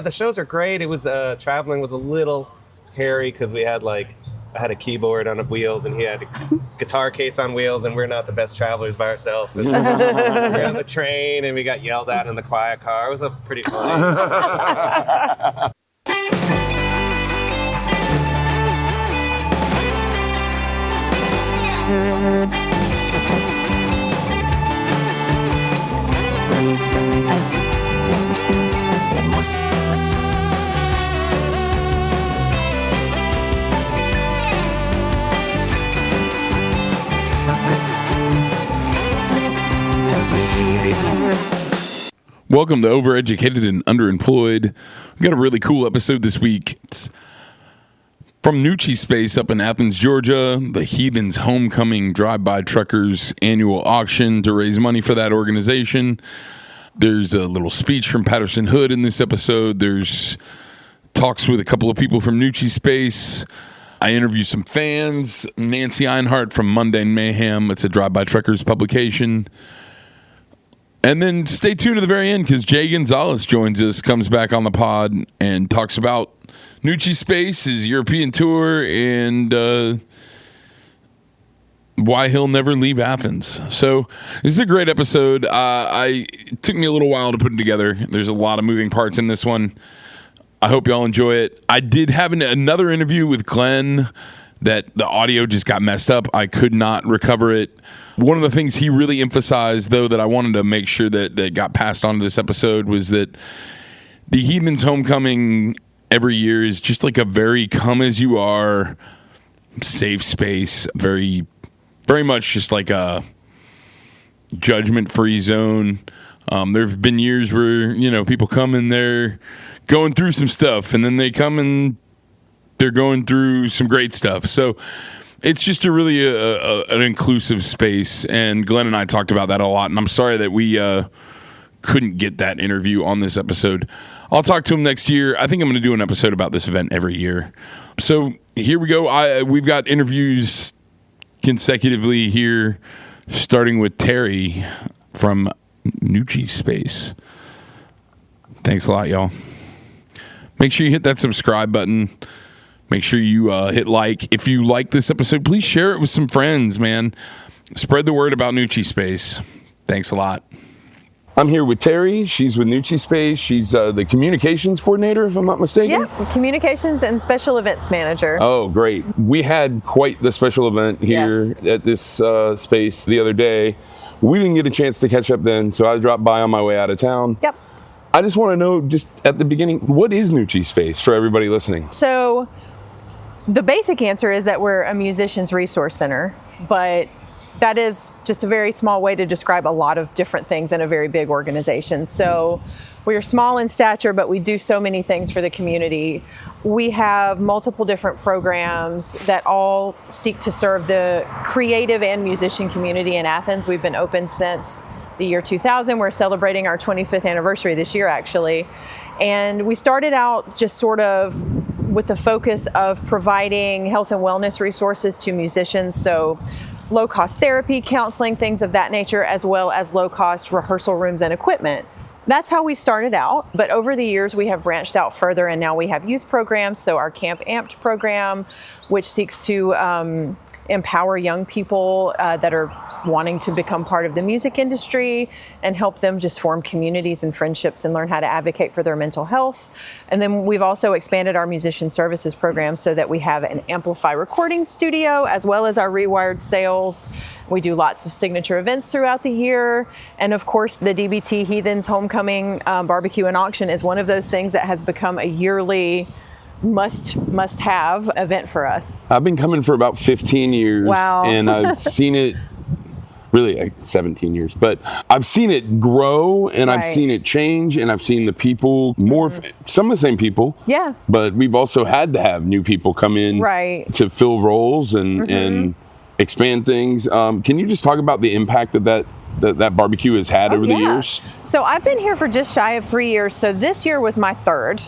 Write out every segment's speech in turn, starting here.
The shows are great. It was traveling was a little hairy because I had a keyboard on wheels and he had a guitar case on wheels, and we're not the best travelers by ourselves. We're on the train and we got yelled at in the quiet car. It was a pretty funny. Welcome to Overeducated and Underemployed. We've got a really cool episode this week. It's from Nuci Space up in Athens, Georgia, the Heathens Homecoming Drive-By Truckers annual auction to raise money for that organization. There's a little speech from Patterson Hood in this episode. There's talks with a couple of people from Nuci Space. I interview some fans. Nancy Einhart from Mundane Mayhem. It's a Drive-By Truckers publication. And then stay tuned to the very end because Jay Gonzalez joins us, comes back on the pod, and talks about Nuci Space, his European tour, and why he'll never leave Athens. So this is a great episode. It took me a little while to put it together. There's a lot of moving parts in this one. I hope y'all enjoy it. I did have another interview with Glenn that the audio just got messed up. I could not recover it. One of the things he really emphasized, though, that I wanted to make sure that got passed on to this episode was that the Heathens Homecoming every year is just like a very come-as-you-are safe space, very, very much just like a judgment-free zone. There have been years where, people come and they're going through some stuff, and then they come and they're going through some great stuff. So it's just a really an inclusive space, and Glenn and I talked about that a lot, and I'm sorry that we couldn't get that interview on this episode. I'll talk to him next year. I think I'm going to do an episode about this event every year. So here we go. We've got interviews consecutively here, starting with Terry from Nuci Space. Thanks a lot, y'all. Make sure you hit that subscribe button. Make sure you hit like. If you like this episode, please share it with some friends, man. Spread the word about Nuci Space. Thanks a lot. I'm here with Terry. She's with Nuci Space. She's the communications coordinator, if I'm not mistaken. Yeah, communications and special events manager. Oh, great. We had quite the special event here at this space the other day. We didn't get a chance to catch up then, so I dropped by on my way out of town. Yep. I just want to know, just at the beginning, what is Nuci Space for everybody listening? So the basic answer is that we're a musician's resource center, but that is just a very small way to describe a lot of different things in a very big organization. So we are small in stature, but we do so many things for the community. We have multiple different programs that all seek to serve the creative and musician community in Athens. We've been open since the year 2000. We're celebrating our 25th anniversary this year, actually. And we started out just sort of with the focus of providing health and wellness resources to musicians. So low-cost therapy, counseling, things of that nature, as well as low-cost rehearsal rooms and equipment. That's how we started out, but over the years we have branched out further, and now we have youth programs. So our Camp Amped program, which seeks to empower young people that are wanting to become part of the music industry and help them just form communities and friendships and learn how to advocate for their mental health. And then we've also expanded our musician services program so that we have an Amplify recording studio as well as our Rewired sales. We do lots of signature events throughout the year. And of course, the DBT Heathens Homecoming Barbecue and Auction is one of those things that has become a yearly must have event for us. I've been coming for about 15 years. Wow. And I've seen it, really like 17 years, but I've seen it grow, and Right. I've seen it change, and I've seen the people some of the same people. Yeah. But we've also had to have new people come in Right. to fill roles and expand things. Can you just talk about the impact that barbecue has had over the years? So I've been here for just shy of 3 years. So this year was my third.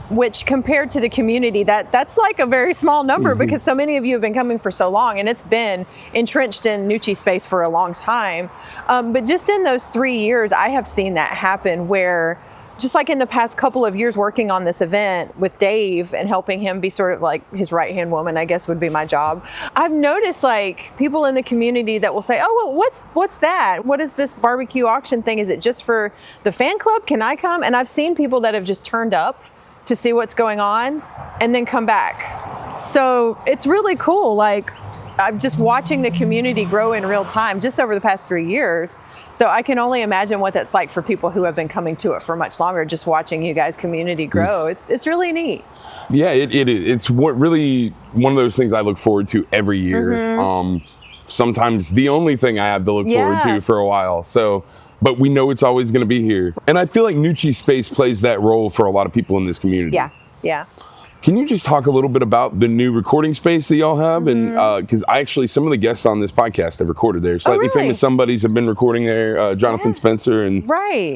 which compared to the community, that's like a very small number because so many of you have been coming for so long, and it's been entrenched in Nuci space for a long time. But just in those 3 years, I have seen that happen where just like in the past couple of years working on this event with Dave and helping him be sort of like his right-hand woman, I guess would be my job. I've noticed like people in the community that will say, oh, well, what's that? What is this barbecue auction thing? Is it just for the fan club? Can I come? And I've seen people that have just turned up to see what's going on and then come back. So it's really cool. Like, I'm just watching the community grow in real time just over the past 3 years. So I can only imagine what that's like for people who have been coming to it for much longer, just watching you guys' community grow. It's really neat. Yeah, it is. It's really one of those things I look forward to every year. Sometimes the only thing I have to look forward to for a while. So, but we know it's always going to be here. And I feel like Nuci Space plays that role for a lot of people in this community. Yeah. Can you just talk a little bit about the new recording space that y'all have? And because some of the guests on this podcast have recorded there. Slightly Famous Somebodies have been recording there. Jonathan Spencer and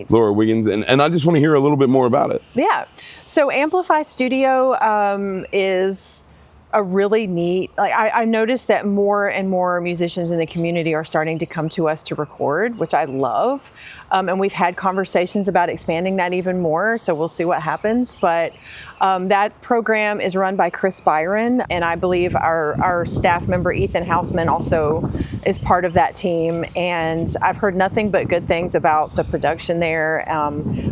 Laura Wiggins. And I just want to hear a little bit more about it. Yeah. So Amplify Studio is a really neat, like I noticed that more and more musicians in the community are starting to come to us to record, which I love. And we've had conversations about expanding that even more. So we'll see what happens. But that program is run by Chris Byron. And I believe our staff member, Ethan Hausman, also is part of that team. And I've heard nothing but good things about the production there.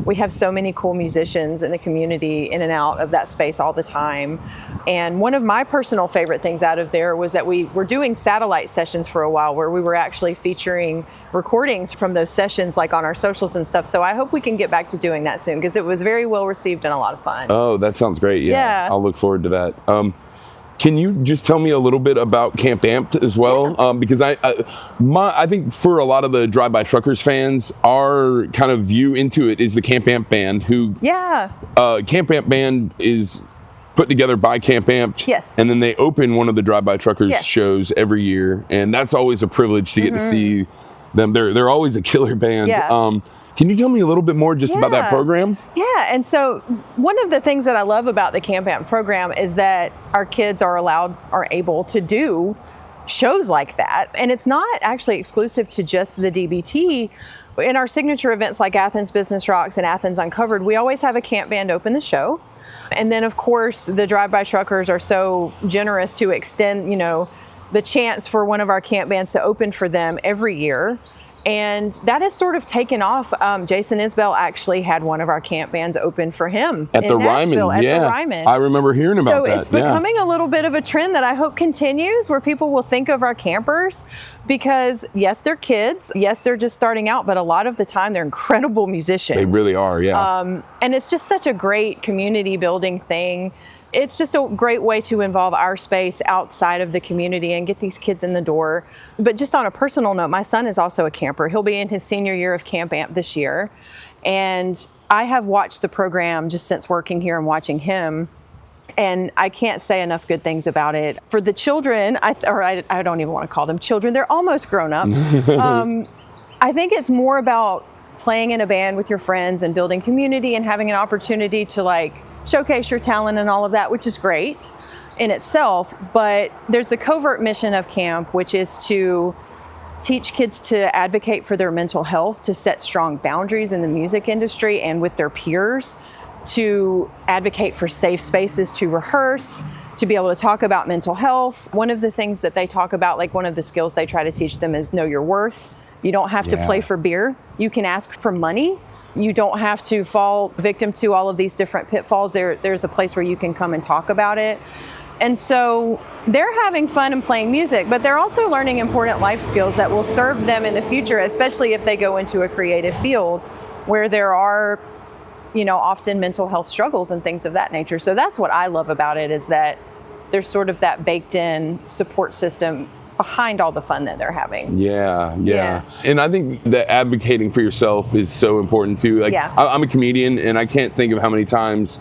We have so many cool musicians in the community in and out of that space all the time. And one of my personal favorite things out of there was that we were doing satellite sessions for a while where we were actually featuring recordings from those sessions like on our socials and stuff. So I hope we can get back to doing that soon because it was very well received and a lot of fun. Oh, that sounds great. Yeah. I'll look forward to that. Can you just tell me a little bit about Camp Amped as well? Yeah. Because I think for a lot of the Drive By Truckers fans, our kind of view into it is the Camp Amped band who Camp Amped band is put together by Camp Amped. Yes. And then they open one of the Drive By Truckers shows every year. And that's always a privilege to get to see them. They're always a killer band. Yeah. Can you tell me a little bit more just about that program? Yeah, and so one of the things that I love about the Camp Amp program is that our kids are able to do shows like that. And it's not actually exclusive to just the DBT. In our signature events like Athens Business Rocks and Athens Uncovered, we always have a camp band open the show. And then, of course, the Drive-By Truckers are so generous to extend, the chance for one of our camp bands to open for them every year. And that has sort of taken off. Jason Isbell actually had one of our camp bands open for him at the Ryman. The Ryman. I remember hearing about that. So it's becoming a little bit of a trend that I hope continues, where people will think of our campers because, yes, they're kids. Yes, they're just starting out, but a lot of the time they're incredible musicians. They really are, yeah. And it's just such a great community building thing. It's just a great way to involve our space outside of the community and get these kids in the door. But just on a personal note, my son is also a camper. He'll be in his senior year of Camp Amp this year. And I have watched the program just since working here and watching him. And I can't say enough good things about it. For the children, I don't even want to call them children. They're almost grown up. I think it's more about playing in a band with your friends and building community and having an opportunity to showcase your talent and all of that, which is great in itself. But there's a covert mission of camp, which is to teach kids to advocate for their mental health, to set strong boundaries in the music industry and with their peers, to advocate for safe spaces to rehearse, to be able to talk about mental health. One of the things that they talk about, one of the skills they try to teach them is know your worth. You don't have to play for beer. You can ask for money. You don't have to fall victim to all of these different pitfalls. There's a place where you can come and talk about it. And so they're having fun and playing music, but they're also learning important life skills that will serve them in the future, especially if they go into a creative field where there are, often mental health struggles and things of that nature. So that's what I love about it, is that there's sort of that baked in support system behind all the fun that they're having. Yeah. And I think that advocating for yourself is so important too. I'm a comedian, and I can't think of how many times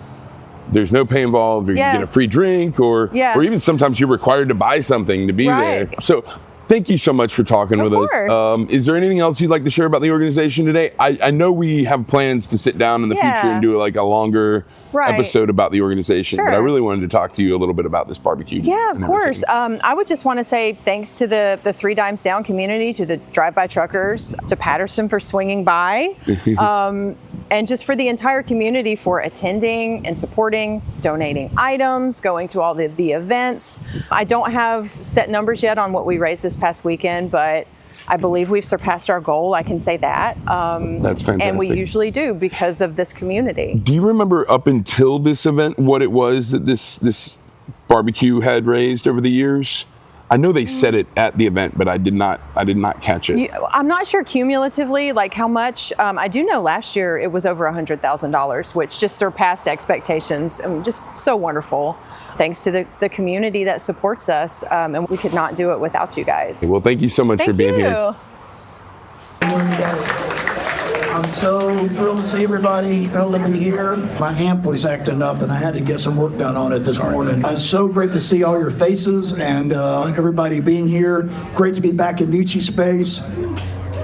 there's no pay involved, or you get a free drink, or even sometimes you're required to buy something to be there. So thank you so much for talking with us. Is there anything else you'd like to share about the organization today? I know we have plans to sit down in the future and do a longer episode about the organization, but I really wanted to talk to you a little bit about this barbecue. Yeah, of course. I would just want to say thanks to the 3 Dimes Down community, to the Drive-By Truckers, to Patterson for swinging by. and just for the entire community for attending and supporting, donating items, going to all the events. I don't have set numbers yet on what we raised this past weekend, but I believe we've surpassed our goal. I can say that. That's fantastic. And we usually do because of this community. Do you remember up until this event what it was that this barbecue had raised over the years? I know they said it at the event, but I did not catch it. I'm not sure cumulatively, like how much. I do know last year it was over $100,000, which just surpassed expectations. Just so wonderful. Thanks to the community that supports us, and we could not do it without you guys. Well, thank you so much for being here. I'm so thrilled to see everybody to be here. My amp was acting up and I had to get some work done on it this morning. It's so great to see all your faces and everybody being here. Great to be back in Nuci space.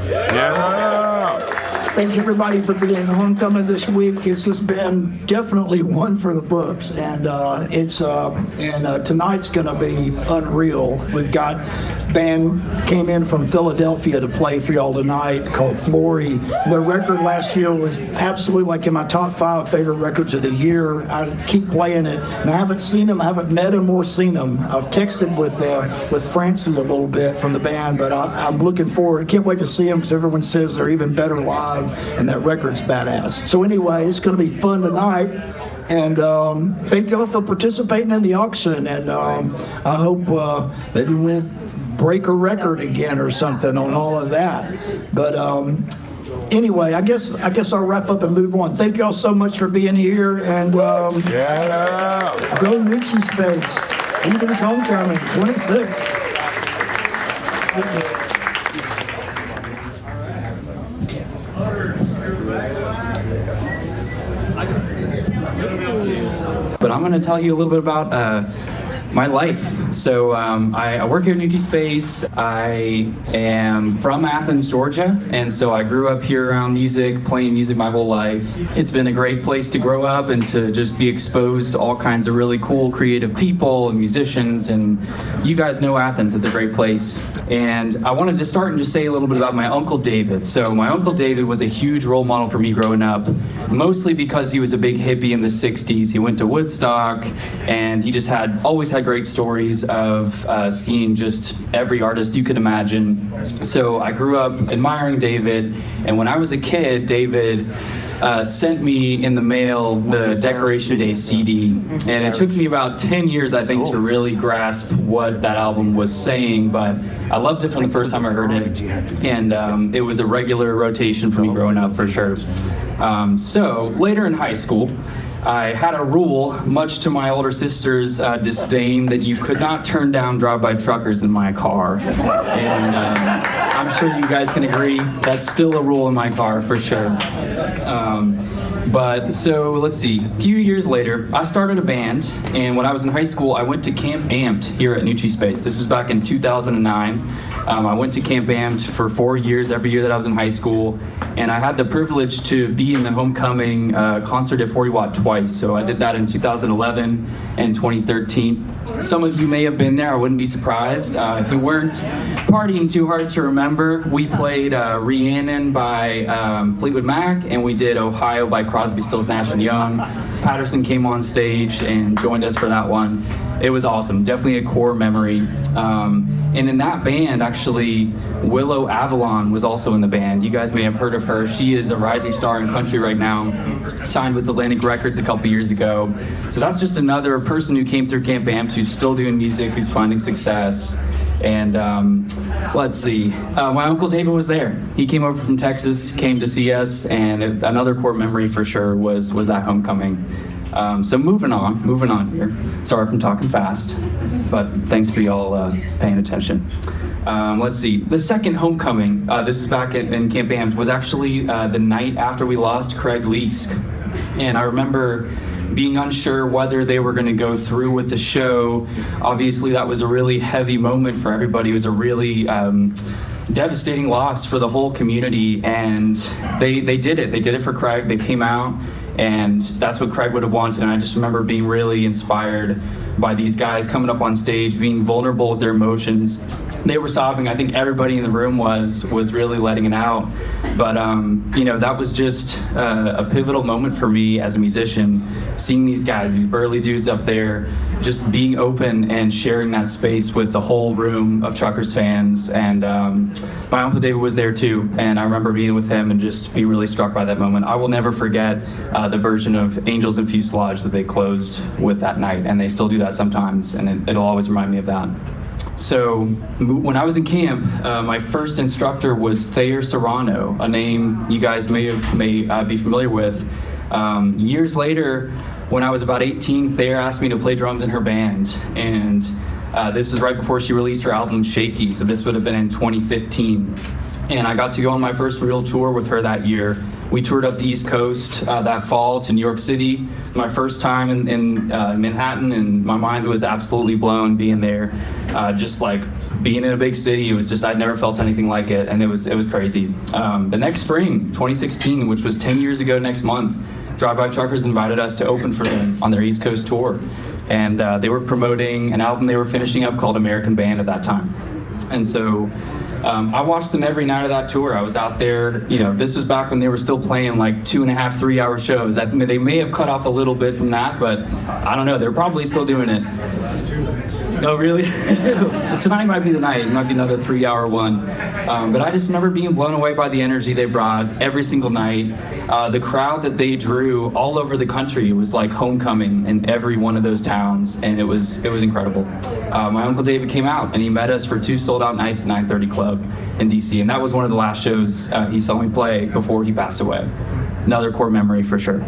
Yeah. Thanks everybody for being homecoming this week. It's just been definitely one for the books, and tonight's gonna be unreal. We've got band came in from Philadelphia to play for y'all tonight called Flory. Their record last year was absolutely like in my top 5 favorite records of the year. I keep playing it, and I haven't seen them, I haven't met them or seen them. I've texted with Francie a little bit from the band, but I'm looking forward. Can't wait to see them because everyone says they're even better live. And that record's badass. So anyway, it's going to be fun tonight. And thank y'all for participating in the auction. And I hope maybe we break a record again or something on all of that. But anyway, I guess I'll wrap up and move on. Thank y'all so much for being here. And go Nuci space. Heathens homecoming, 26th. But I'm going to tell you a little bit about my life. So I work here at Nuci Space. I am from Athens, Georgia, and so I grew up here around music, playing music my whole life. It's been a great place to grow up and to just be exposed to all kinds of really cool, creative people and musicians, and you guys know Athens, it's a great place. And I wanted to start and just say a little bit about my Uncle David. So my Uncle David was a huge role model for me growing up, mostly because he was a big hippie in the 60s. He went to Woodstock, and he just always had great stories of seeing just every artist you could imagine. So I grew up admiring David, and when I was a kid, David sent me in the mail the Decoration Day CD, and it took me about 10 years, I think, to really grasp what that album was saying, but I loved it from the first time I heard it, and it was a regular rotation for me growing up, for sure. So later in high school, I had a rule, much to my older sister's disdain, that you could not turn down drive-by truckers in my car. And I'm sure you guys can agree, that's still a rule in my car, for sure. But so let's see, a few years later, I started a band, and when I was in high school, I went to Camp Amped here at Nuci Space. This was back in 2009. I went to Camp Amped for 4 years, every year that I was in high school, and I had the privilege to be in the homecoming concert at 40 Watt twice. So I did that in 2011 and 2013. Some of you may have been there, I wouldn't be surprised. If you weren't partying too hard to remember, we played Rhiannon by Fleetwood Mac, and we did Ohio by Crosby, Stills, Nash & Young. Patterson came on stage and joined us for that one. It was awesome, definitely a core memory. And in that band, actually, Willow Avalon was also in the band. You guys may have heard of her. She is a rising star in country right now, signed with Atlantic Records a couple years ago. So that's just another person who came through Camp Amped who's still doing music, who's finding success. And let's see, my Uncle David was there. He came over from Texas, came to see us, and another core memory for sure was that homecoming. So moving on here. Sorry if I'm talking fast, but thanks for y'all paying attention. Let's see, the second homecoming, this is back in Camp Amped, was actually the night after we lost Craig Leask. And I remember being unsure whether they were going to go through with the show. Obviously, that was a really heavy moment for everybody. It was a really devastating loss for the whole community, and they did it. They did it for Craig. They came out, And that's what Craig would have wanted. And I just remember being really inspired by these guys coming up on stage, being vulnerable with their emotions. They were sobbing. I think everybody in the room was really letting it out. But, that was just a pivotal moment for me as a musician, seeing these guys, these burly dudes up there, just being open and sharing that space with the whole room of Truckers fans. And my Uncle David was there too. And I remember being with him and just be really struck by that moment. I will never forget the version of Angels and Fuselage that they closed with that night. And they still do that sometimes. And it'll always remind me of that. So when I was in camp, my first instructor was Thayer Serrano, a name you guys may be familiar with. Years later, when I was about 18, Thayer asked me to play drums in her band. And this was right before she released her album Shaky, so this would have been in 2015. And I got to go on my first real tour with her that year. We toured up the East Coast that fall to New York City. My first time in Manhattan, and my mind was absolutely blown being there. Just like being in a big city, it was just, I'd never felt anything like it, and it was crazy. The next spring, 2016, which was 10 years ago next month, Drive By Truckers invited us to open for them on their East Coast tour. And they were promoting an album they were finishing up called American Band at that time. And so I watched them every night of that tour. I was out there, this was back when they were still playing like 2.5, 3 hour shows. They may have cut off a little bit from that, but I don't know, they're probably still doing it. Oh, really? Tonight might be the night. It might be another 3 hour one. But I just remember being blown away by the energy they brought every single night. The crowd that they drew all over the country, it was like homecoming in every one of those towns, and it was incredible. My Uncle David came out, and he met us for 2 sold-out nights at 930 Club in DC, and that was one of the last shows he saw me play before he passed away. Another core memory for sure.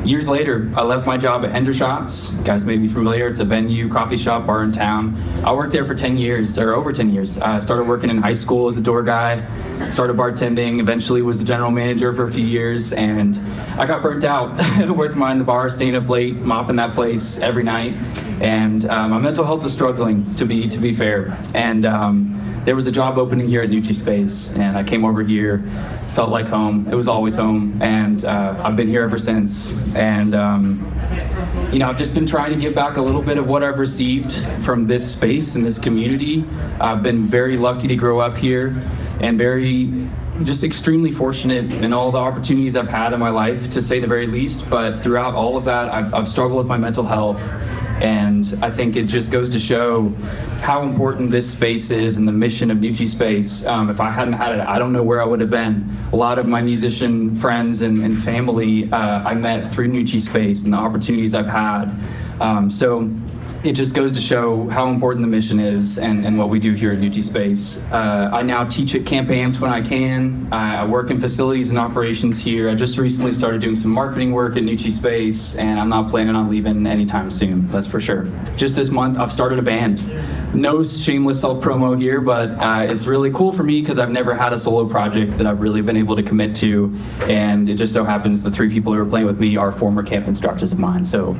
Years later, I left my job at Hendershots. You guys may be familiar. It's a venue, coffee shop, bar in town. I worked there for 10 years, or over 10 years. I started working in high school as a door guy, started bartending, eventually was the general manager for a few years, and I got burnt out working behind the bar, staying up late, mopping that place every night. And my mental health was struggling, to be fair. And there was a job opening here at Nuci Space, and I came over here, felt like home. It was always home, and I've been here ever since. And I've just been trying to give back a little bit of what I've received from this space and this community. I've been very lucky to grow up here, and just extremely fortunate in all the opportunities I've had in my life, to say the very least. But throughout all of that, I've struggled with my mental health. And I think it just goes to show how important this space is and the mission of Nuci Space. If I hadn't had it, I don't know where I would have been. A lot of my musician friends and family I met through Nuci Space and the opportunities I've had. So it just goes to show how important the mission is and what we do here at Nuci Space. I now teach at Camp Amped when I can. I work in facilities and operations here. I just recently started doing some marketing work at Nuci Space, and I'm not planning on leaving anytime soon, that's for sure. Just this month, I've started a band. No shameless self-promo here, but it's really cool for me because I've never had a solo project that I've really been able to commit to, and it just so happens the 3 people who are playing with me are former camp instructors of mine. So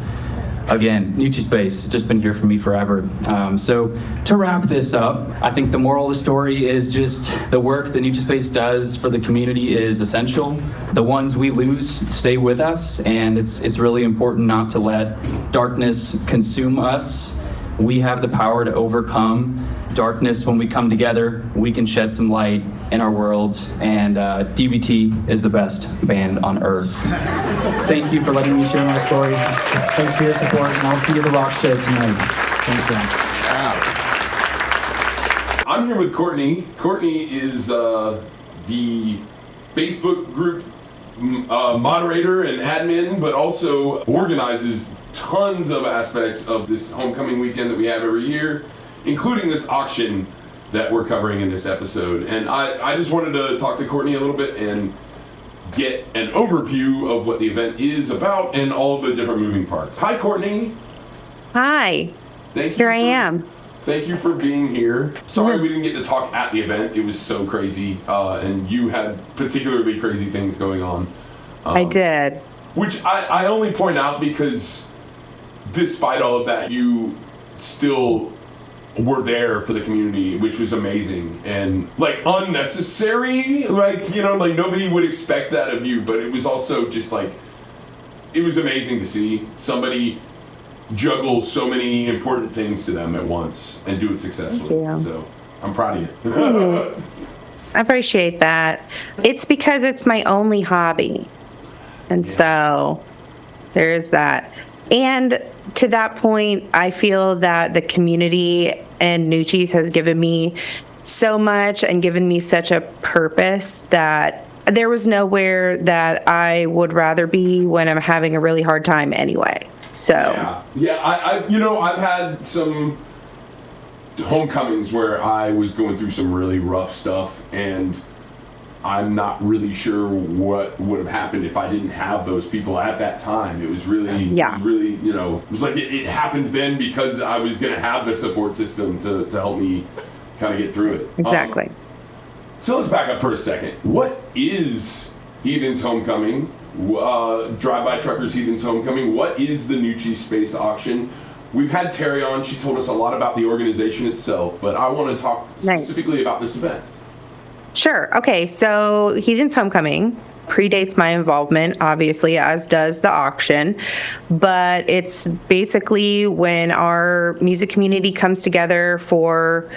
again, Nuci Space has just been here for me forever. So to wrap this up, I think the moral of the story is just the work that Nuci Space does for the community is essential. The ones we lose stay with us, and it's really important not to let darkness consume us. We have the power to overcome darkness. When we come together, we can shed some light in our world, and DBT is the best band on earth. Thank you for letting me share my story. Thanks for your support, and I'll see you at the Rock Show tonight. Thanks, man. I'm here with Courtney. Courtney is the Facebook group moderator and admin, but also organizes tons of aspects of this homecoming weekend that we have every year, including this auction that we're covering in this episode. And I just wanted to talk to Courtney a little bit and get an overview of what the event is about and all of the different moving parts. Hi, Courtney. Hi. Here I am. Thank you for being here. Sorry we didn't get to talk at the event. It was so crazy, and you had particularly crazy things going on. I did. Which I only point out because despite all of that, you still were there for the community, which was amazing and like unnecessary. Like, like nobody would expect that of you, but it was also just like it was amazing to see somebody juggle so many important things to them at once and do it successfully. So I'm proud of you. I appreciate that. It's because it's my only hobby. And so there is that. And to that point, I feel that the community and Nuci's has given me so much and given me such a purpose that there was nowhere that I would rather be when I'm having a really hard time anyway. So I've had some homecomings where I was going through some really rough stuff, and I'm not really sure what would have happened if I didn't have those people at that time. It was really, it was like it happened then because I was going to have the support system to help me kind of get through it. Exactly. So let's back up for a second. What is Heathens Homecoming? Drive-By Truckers Heathens Homecoming. What is the Nuci Space Auction? We've had Terry on. She told us a lot about the organization itself, but I want to talk specifically about this event. Sure. Okay, so Heathens Homecoming predates my involvement, obviously, as does the auction. But it's basically when our music community comes together for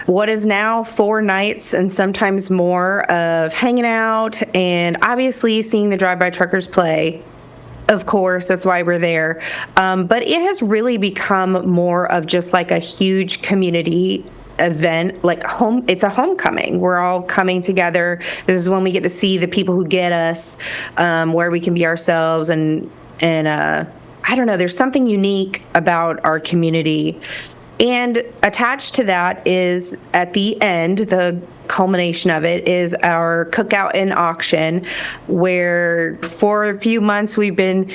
what is now 4 nights and sometimes more of hanging out and obviously seeing the Drive-By Truckers play. Of course, that's why we're there. But it has really become more of just like a huge community event, like it's a homecoming. We're all coming together. This is when we get to see the people who get us, where we can be ourselves, and I don't know, there's something unique about our community. And attached to that is, at the end, the culmination of it is our cookout and auction, where for a few months we've been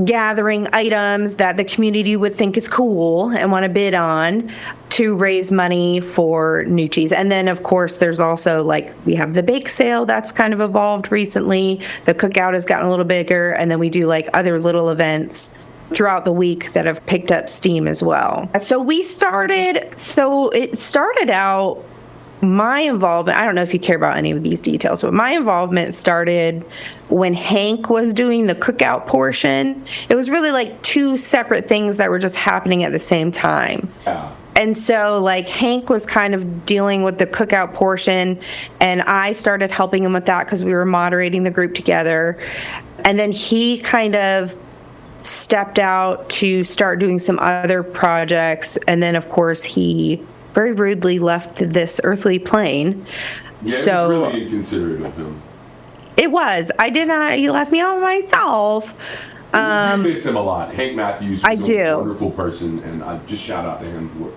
gathering items that the community would think is cool and want to bid on to raise money for Nuci's. And then, of course, there's also, like, we have the bake sale that's kind of evolved recently. The cookout has gotten a little bigger, and then we do, like, other little events throughout the week that have picked up steam as well. So it started out, my involvement, I don't know if you care about any of these details, but my involvement started when Hank was doing the cookout portion. It was really like 2 separate things that were just happening at the same time. Yeah. And so, like, Hank was kind of dealing with the cookout portion, and I started helping him with that because we were moderating the group together. And then he kind of stepped out to start doing some other projects, and then, of course, he very rudely left this earthly plane. Yeah, so it was really inconsiderate of him. It was. I did not. He left me all by myself. You miss him a lot. Hank Matthews was a wonderful person, and I just shout out to him.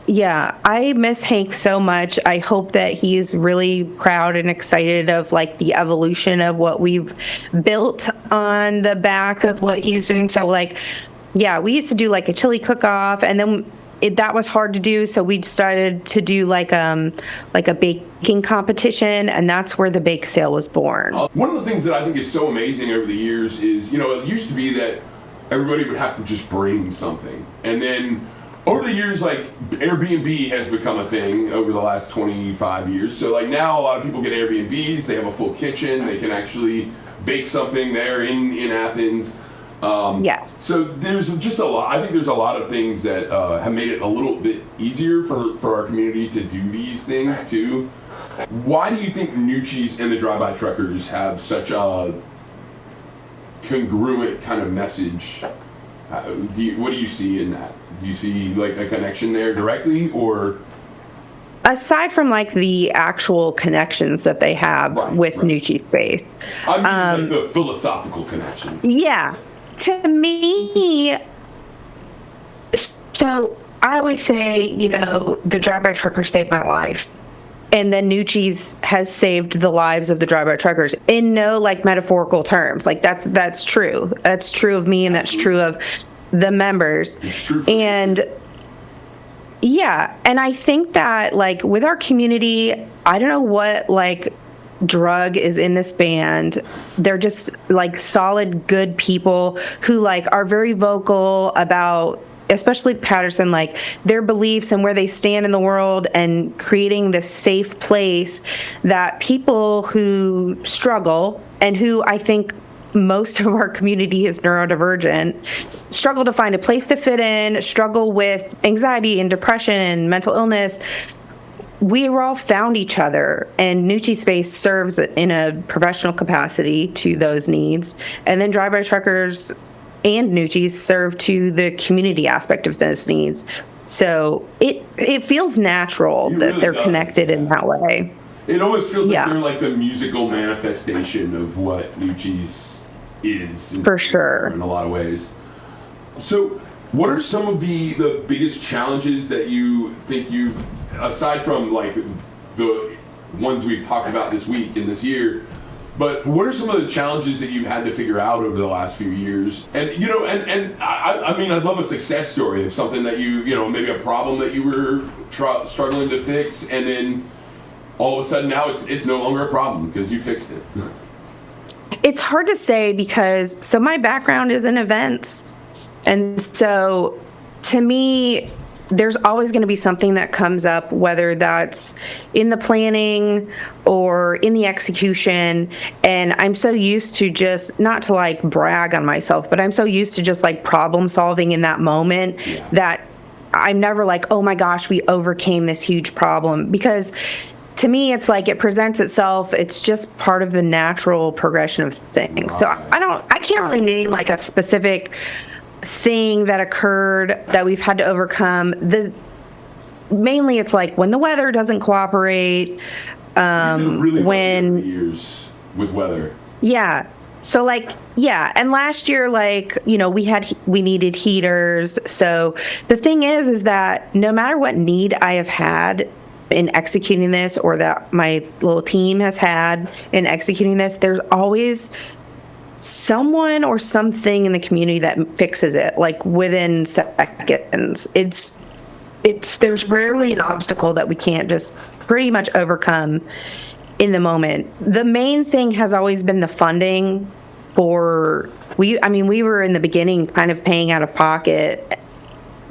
Yeah, I miss Hank so much. I hope that he's really proud and excited of, like, the evolution of what we've built on the back of what he's doing. So, like, yeah, we used to do, like, a chili cook-off, and then that was hard to do, so we decided to do, like a baking competition, and that's where the bake sale was born. One of the things that I think is so amazing over the years is, it used to be that everybody would have to just bring something, and then over the years, like, Airbnb has become a thing over the last 25 years. So, like, now a lot of people get Airbnbs. They have a full kitchen. They can actually bake something there in Athens. Yes. So there's just a lot. I think there's a lot of things that have made it a little bit easier for our community to do these things too. Why do you think Nuci's and the Drive-By Truckers have such a congruent kind of message? What do you see in that? Do you see, like, a connection there directly, or? Aside from, like, the actual connections that they have with Nuci Space. I mean, like, the philosophical connections. Yeah. To me, so I would say, the Drive-By Trucker saved my life. And then Nuci's has saved the lives of the Drive-By Truckers in no, like, metaphorical terms. Like, that's true. That's true of me, and that's true of the members. It's true for and yeah, and I think that, like, with our community, I don't know what, like, drug is in this band. They're just, like, solid, good people who, like, are very vocal about, especially Patterson, like, their beliefs and where they stand in the world, and creating this safe place that people who struggle and who I think most of our community is neurodivergent, struggle to find a place to fit in, struggle with anxiety and depression and mental illness. We were all found each other, and Nuci Space serves in a professional capacity to those needs. And then Drive-By Truckers and Nuci's serve to the community aspect of those needs. So it feels natural that they're connected in that way. It almost feels like they're like the musical manifestation of what Nuci's is. For sure. In a lot of ways. So what are some of the biggest challenges that you think you've, aside from like the ones we've talked about this week and this year, but what are some of the challenges that you've had to figure out over the last few years? And, you know, and I mean, I'd love a success story of something that you know, maybe a problem that you were struggling to fix, and then all of a sudden now it's no longer a problem because you fixed it. It's hard to say because, so my background is in events. And so to me, there's always going to be something that comes up, whether that's in the planning or in the execution. And I'm so used to just, not to like brag on myself, but I'm so used to just like problem solving in that moment that I'm never like, oh my gosh, we overcame this huge problem. Because to me, it's like it presents itself. It's just part of the natural progression of things. So I can't really name like a specific thing that occurred that we've had to overcome. Mainly it's like when the weather doesn't cooperate, really when years with weather. Yeah. So like, yeah. And last year, like, you know, we needed heaters. So the thing is that no matter what need I have had in executing this, or that my little team has had in executing this, there's always someone or something in the community that fixes it, like within seconds. There's rarely an obstacle that we can't just pretty much overcome in the moment. The main thing has always been the funding we were in the beginning kind of paying out of pocket,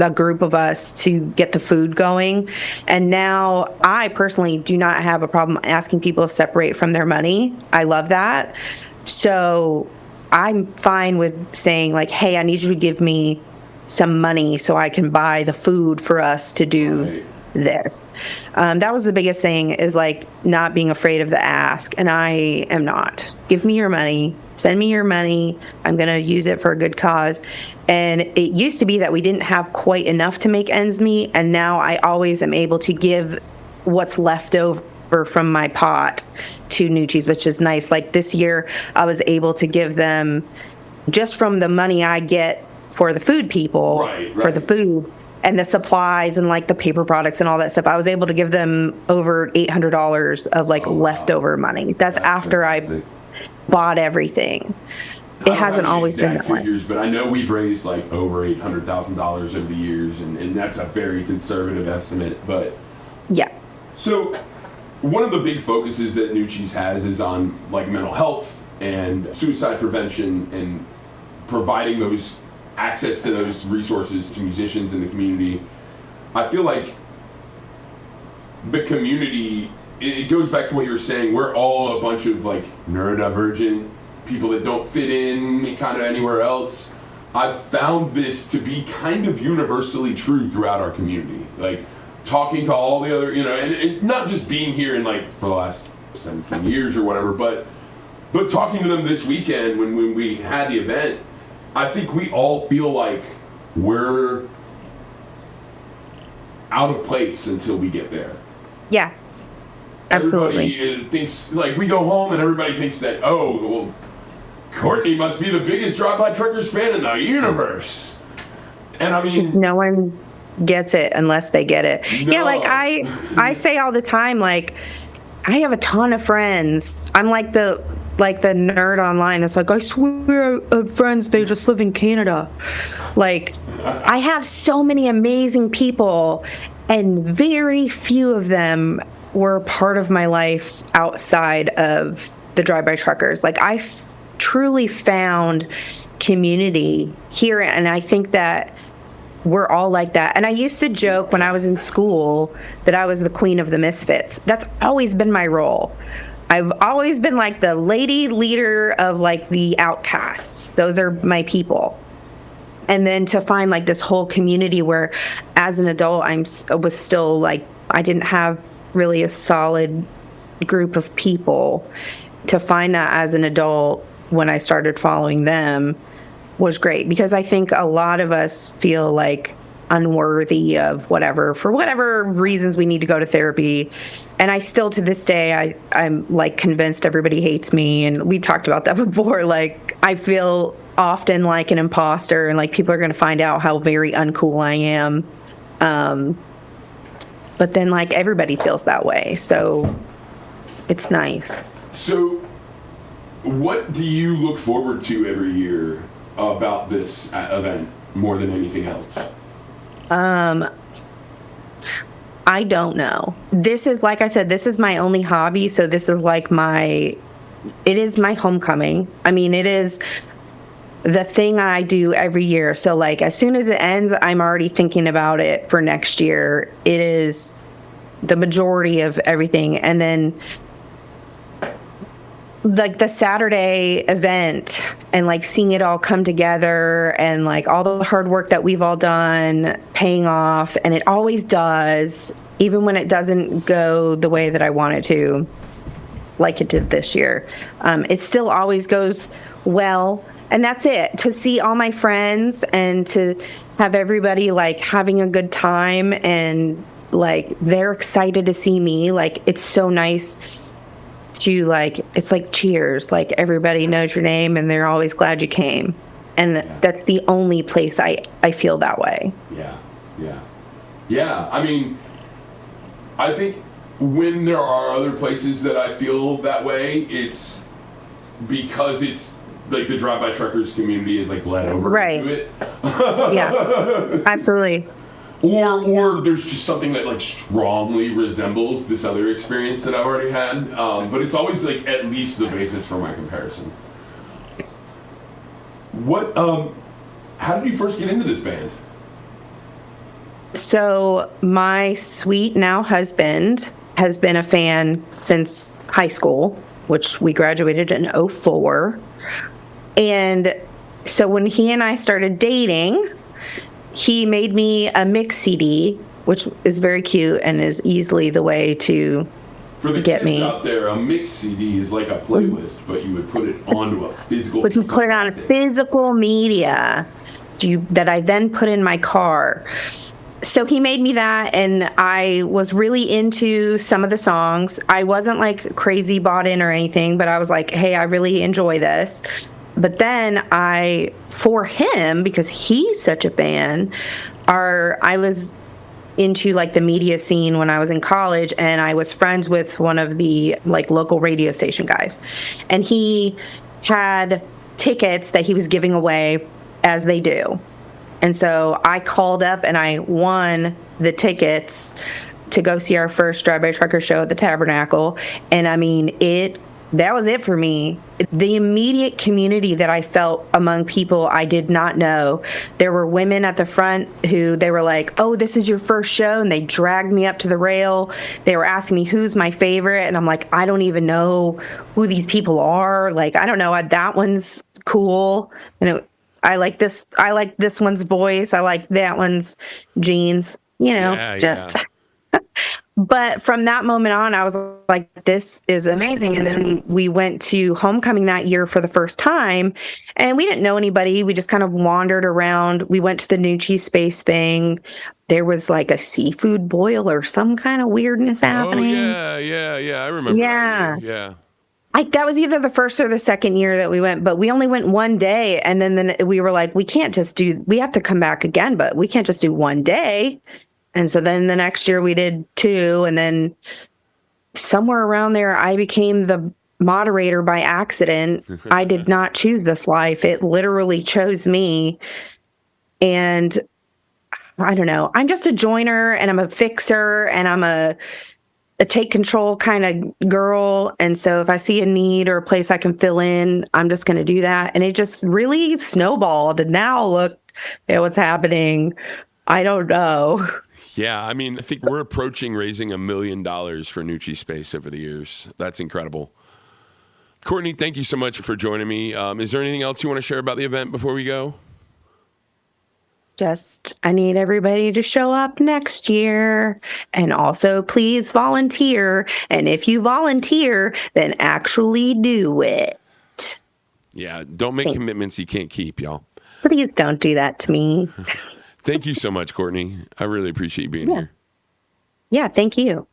a group of us, to get the food going. And now I personally do not have a problem asking people to separate from their money. I love that. So I'm fine with saying like, hey, I need you to give me some money so I can buy the food for us to do this. That was the biggest thing, is like not being afraid of the ask. And I am not. Give me your money. Send me your money. I'm going to use it for a good cause. And it used to be that we didn't have quite enough to make ends meet. And now I always am able to give what's left over from my pot to Nuci's, which is nice. Like this year, I was able to give them, just from the money I get for the food people, for the food and the supplies and like the paper products and all that stuff, I was able to give them over $800 of like leftover money. That's after fantastic. I bought everything. It hasn't always been that figures, but I know we've raised like over $800,000 over the years, and that's a very conservative estimate. But yeah. So one of the big focuses that Nuci's has is on like mental health and suicide prevention, and providing those access to those resources to musicians in the community. I feel like the community, it goes back to what you were saying, we're all a bunch of like neurodivergent people that don't fit in kind of anywhere else. I've found this to be kind of universally true throughout our community. Like talking to all the other, you know, and not just being here in like for the last 17 years or whatever, but talking to them this weekend when we had the event, I think we all feel like we're out of place until we get there. Yeah, absolutely. Everybody thinks, like, we go home and everybody thinks that, oh, well, Courtney must be the biggest Drive-By Truckers fan in the universe. And I mean, no one gets it unless they get it. No. Yeah, like I say all the time, like, I have a ton of friends. I'm like the nerd online. It's like, I swear I have friends, they just live in Canada. Like, I have so many amazing people, and very few of them were part of my life outside of the Drive-By Truckers. Like, I truly found community here, and I think that we're all like that. And I used to joke when I was in school that I was the queen of the misfits. That's always been my role. I've always been like the lady leader of like the outcasts. Those are my people. And then to find like this whole community where as an adult was still like I didn't have really a solid group of people, to find that as an adult when I started following them was great, because I think a lot of us feel like unworthy of whatever, for whatever reasons we need to go to therapy. And I still, to this day, I'm like convinced everybody hates me. And we talked about that before. Like, I feel often like an imposter, and like people are going to find out how very uncool I am. But then like everybody feels that way. So it's nice. So what do you look forward to every year about this event more than anything else? I don't know. This is, like I said, this is my only hobby. So this is like it is my homecoming. I mean, it is the thing I do every year. So like as soon as it ends, I'm already thinking about it for next year. It is the majority of everything. And then like the Saturday event and like seeing it all come together and like all the hard work that we've all done paying off, and it always does, even when it doesn't go the way that I want it to, like it did this year. It still always goes well, and that's it. To see all my friends and to have everybody like having a good time and like they're excited to see me, like it's so nice to like, it's like Cheers, like everybody knows your name and they're always glad you came. And that's the only place I feel that way. Yeah. I mean, I think when there are other places that I feel that way, it's because it's like the drive-by truckers community is like bled over into it. Yeah, absolutely. Or there's just something that like strongly resembles this other experience that I've already had. But it's always like at least the basis for my comparison. What? How did you first get into this band? So my sweet now husband has been a fan since high school, which we graduated in 2004. And so when he and I started dating, he made me a mix CD, which is very cute and is easily the way to For the get kids me. out there, a mix CD is like a playlist, but you would put it onto a physical. But you piece put of it on a plastic. physical media that I then put in my car. So he made me that, and I was really into some of the songs. I wasn't like crazy bought in or anything, but I was like, hey, I really enjoy this. But then for him, because he's such a fan, I was into like the media scene when I was in college, and I was friends with one of the like local radio station guys, and he had tickets that he was giving away, as they do. And so I called up and I won the tickets to go see our first Drive-By Trucker show at the Tabernacle. And I mean, that was it for me. The immediate community that I felt among people I did not know. There were women at the front who they were like, oh, this is your first show. And they dragged me up to the rail. They were asking me who's my favorite. And I'm like, I don't even know who these people are. Like, I don't know. That one's cool. And I like this one's voice. I like that one's jeans, just. But from that moment on, I was like, this is amazing. And then we went to homecoming that year for the first time, and we didn't know anybody. We just kind of wandered around. We went to the Nuci space thing. There was like a seafood boil or some kind of weirdness happening. Oh, yeah. I remember. Yeah. That year. Yeah. That was either the first or the second year that we went, but we only went one day. And then we were like, we have to come back again, but we can't just do one day. And so then the next year we did 2. And then somewhere around there, I became the moderator by accident. I did not choose this life. It literally chose me. And I don't know. I'm just a joiner, and I'm a fixer, and I'm a take control kind of girl. And so if I see a need or a place I can fill in, I'm just going to do that. And it just really snowballed. And now look at what's happening. I don't know. Yeah, I mean, I think we're approaching raising $1 million for Nuci Space over the years. That's incredible. Courtney, thank you so much for joining me. Is there anything else you want to share about the event before we go? Just, I need everybody to show up next year. And also, please volunteer. And if you volunteer, then actually do it. Yeah, don't make commitments you can't keep, y'all. Please don't do that to me. Thank you so much, Courtney. I really appreciate you being here. Yeah, thank you.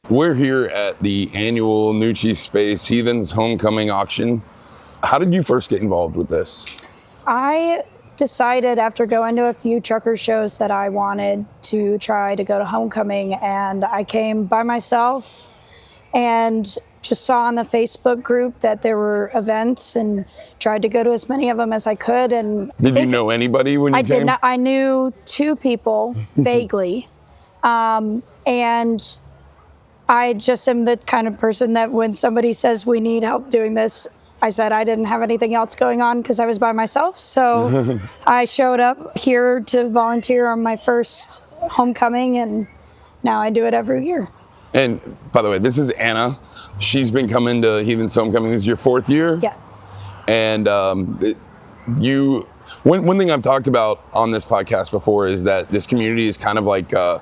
We're here at the annual Nuci Space Heathens Homecoming Auction. How did you first get involved with this? I decided after going to a few trucker shows that I wanted to try to go to Homecoming, and I came by myself and just saw on the Facebook group that there were events and tried to go to as many of them as I could. And Did you know anybody when you came? I did not. I knew 2 people vaguely, and I just am the kind of person that when somebody says we need help doing this, I said I didn't have anything else going on because I was by myself. So I showed up here to volunteer on my first homecoming, and now I do it every year. And by the way, this is Anna. She's been coming to Heathens Homecoming. This is your 4th year? Yeah. And one thing I've talked about on this podcast before is that this community is kind of like, the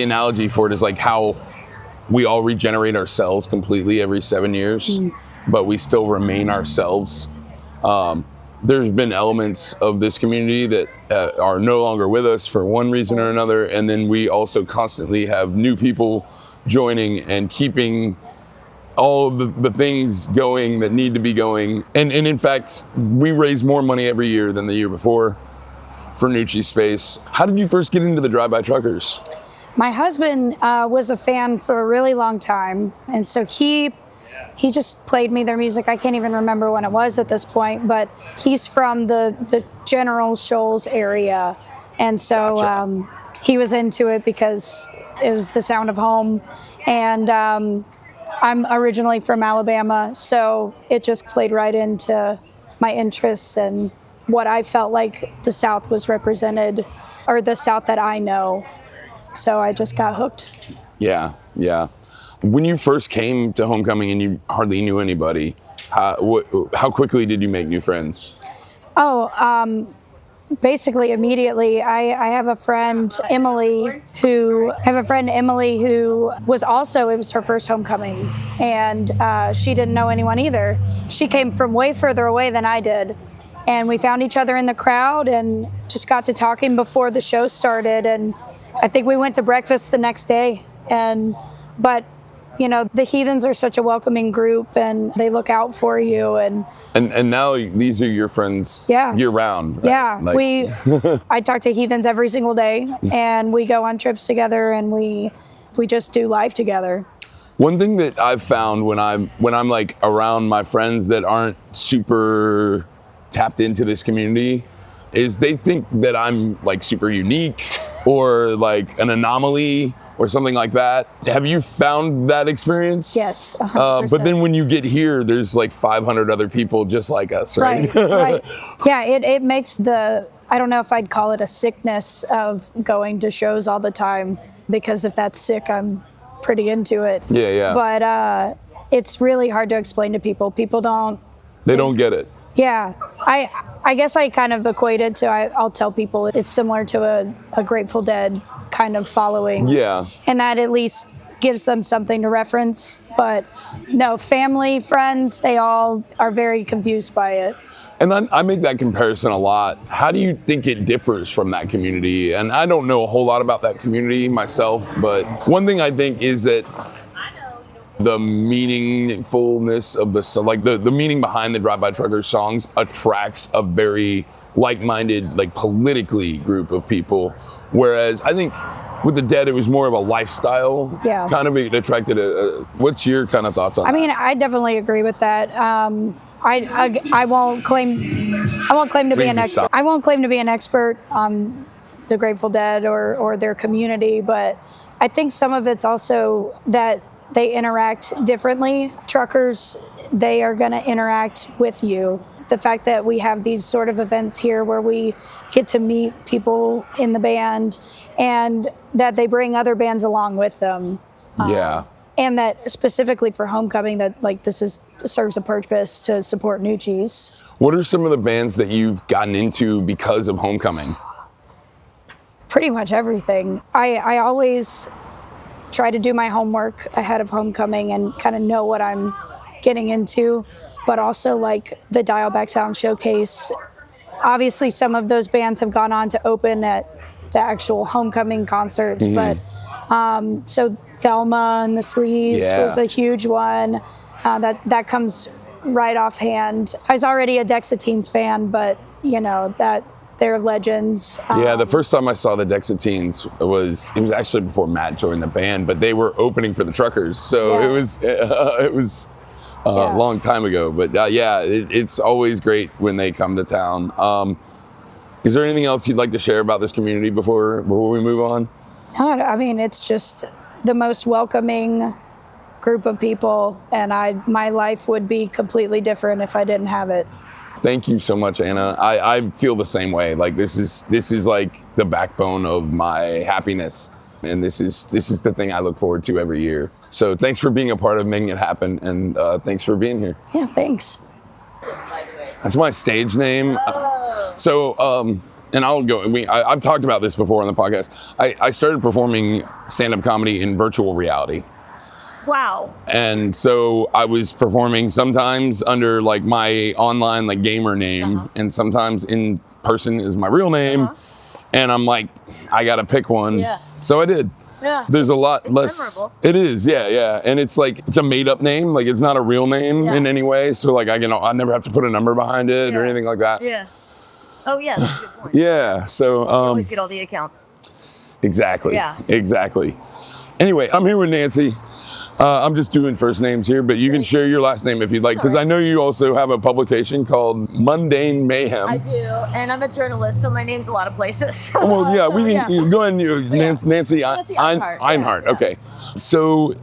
analogy for it is like how we all regenerate ourselves completely every 7 years, but we still remain ourselves. There's been elements of this community that are no longer with us for one reason or another, and then we also constantly have new people joining and keeping all of the things going that need to be going. And in fact, we raise more money every year than the year before for Nuci Space. How did you first get into the drive-by truckers? My husband was a fan for a really long time, and so he just played me their music. I can't even remember when it was at this point, but he's from the General Shoals area, and so Gotcha. He was into it because it was the sound of home, and I'm originally from Alabama, so it just played right into my interests and what I felt like the South was represented, or the South that I know. So I just got hooked. Yeah. When you first came to Homecoming and you hardly knew anybody, how quickly did you make new friends? Basically immediately. I have a friend, Emily, who was also, it was her first homecoming, and she didn't know anyone either. She came from way further away than I did, and we found each other in the crowd and just got to talking before the show started, and I think we went to breakfast the next day. But you know, the Heathens are such a welcoming group, and they look out for you. And now these are your friends year round, right? Yeah, I talk to Heathens every single day, and we go on trips together, and we just do life together. One thing that I've found when I'm like around my friends that aren't super tapped into this community is they think that I'm like super unique or like an anomaly or something like that. Have you found that experience? Yes, 100%. But then when you get here, there's like 500 other people just like us, right? Right. Yeah, it makes I don't know if I'd call it a sickness of going to shows all the time, because if that's sick, I'm pretty into it. Yeah. But it's really hard to explain to people. People don't get it. Yeah, I guess I kind of equate it to, I'll tell people it's similar to a Grateful Dead kind of following. Yeah. And that at least gives them something to reference. But no, family, friends, they all are very confused by it. And I make that comparison a lot. How do you think it differs from that community? And I don't know a whole lot about that community myself, but one thing I think is that the meaningfulness of the meaning behind the Drive-By Truckers songs attracts a very like-minded, like politically group of people. Whereas I think with the Dead, it was more of a lifestyle. Yeah. Kind of it attracted what's your kind of thoughts on that? I mean, I definitely agree with that. I won't claim to be an expert. I won't claim to be an expert on the Grateful Dead or their community, but I think some of it's also that they interact differently. Truckers, they are going to interact with you. The fact that we have these sort of events here where we get to meet people in the band and that they bring other bands along with them. Yeah. and that specifically for homecoming, that like serves a purpose to support Nuci's. What are some of the bands that you've gotten into because of homecoming? Pretty much everything. I always try to do my homework ahead of homecoming and kind of know what I'm getting into, but also like the Dialback Sound Showcase. Obviously, some of those bands have gone on to open at the actual homecoming concerts, but so Thelma and the Sleaze was a huge one. That comes right offhand. I was already a Dexatines fan, but you know that they're legends. The first time I saw the Dexatines was actually before Matt joined the band, but they were opening for the Truckers, so it was a long time ago. But it's always great when they come to town. Is there anything else you'd like to share about this community before we move on? No, I mean, it's just the most welcoming group of people, and my life would be completely different if I didn't have it. Thank you so much, Anna. I feel the same way. Like this is like the backbone of my happiness, and this is the thing I look forward to every year. So thanks for being a part of making it happen, and thanks for being here. Yeah, thanks. That's my stage name. And I'll go. I've talked about this before on the podcast. I started performing stand-up comedy in virtual reality. Wow. And so I was performing sometimes under like my online like gamer name, and sometimes in person is my real name. And I'm like, I gotta pick one. Yeah. So I did. Yeah. There's a lot less. Memorable. It is, yeah. And it's like it's a made up name, like it's not a real name in any way. So like I never have to put a number behind it or anything like that. Yeah. Oh yeah, that's a good point. Yeah. So You always get all the accounts. Exactly. Yeah. Exactly. Anyway, I'm here with Nancy. I'm just doing first names here, but you can share your last name if you'd like, because I know you also have a publication called Mundane Mayhem. I do, and I'm a journalist, so my name's a lot of places. Well, yeah, you go ahead and Nancy Einhart. Yeah. Okay. So,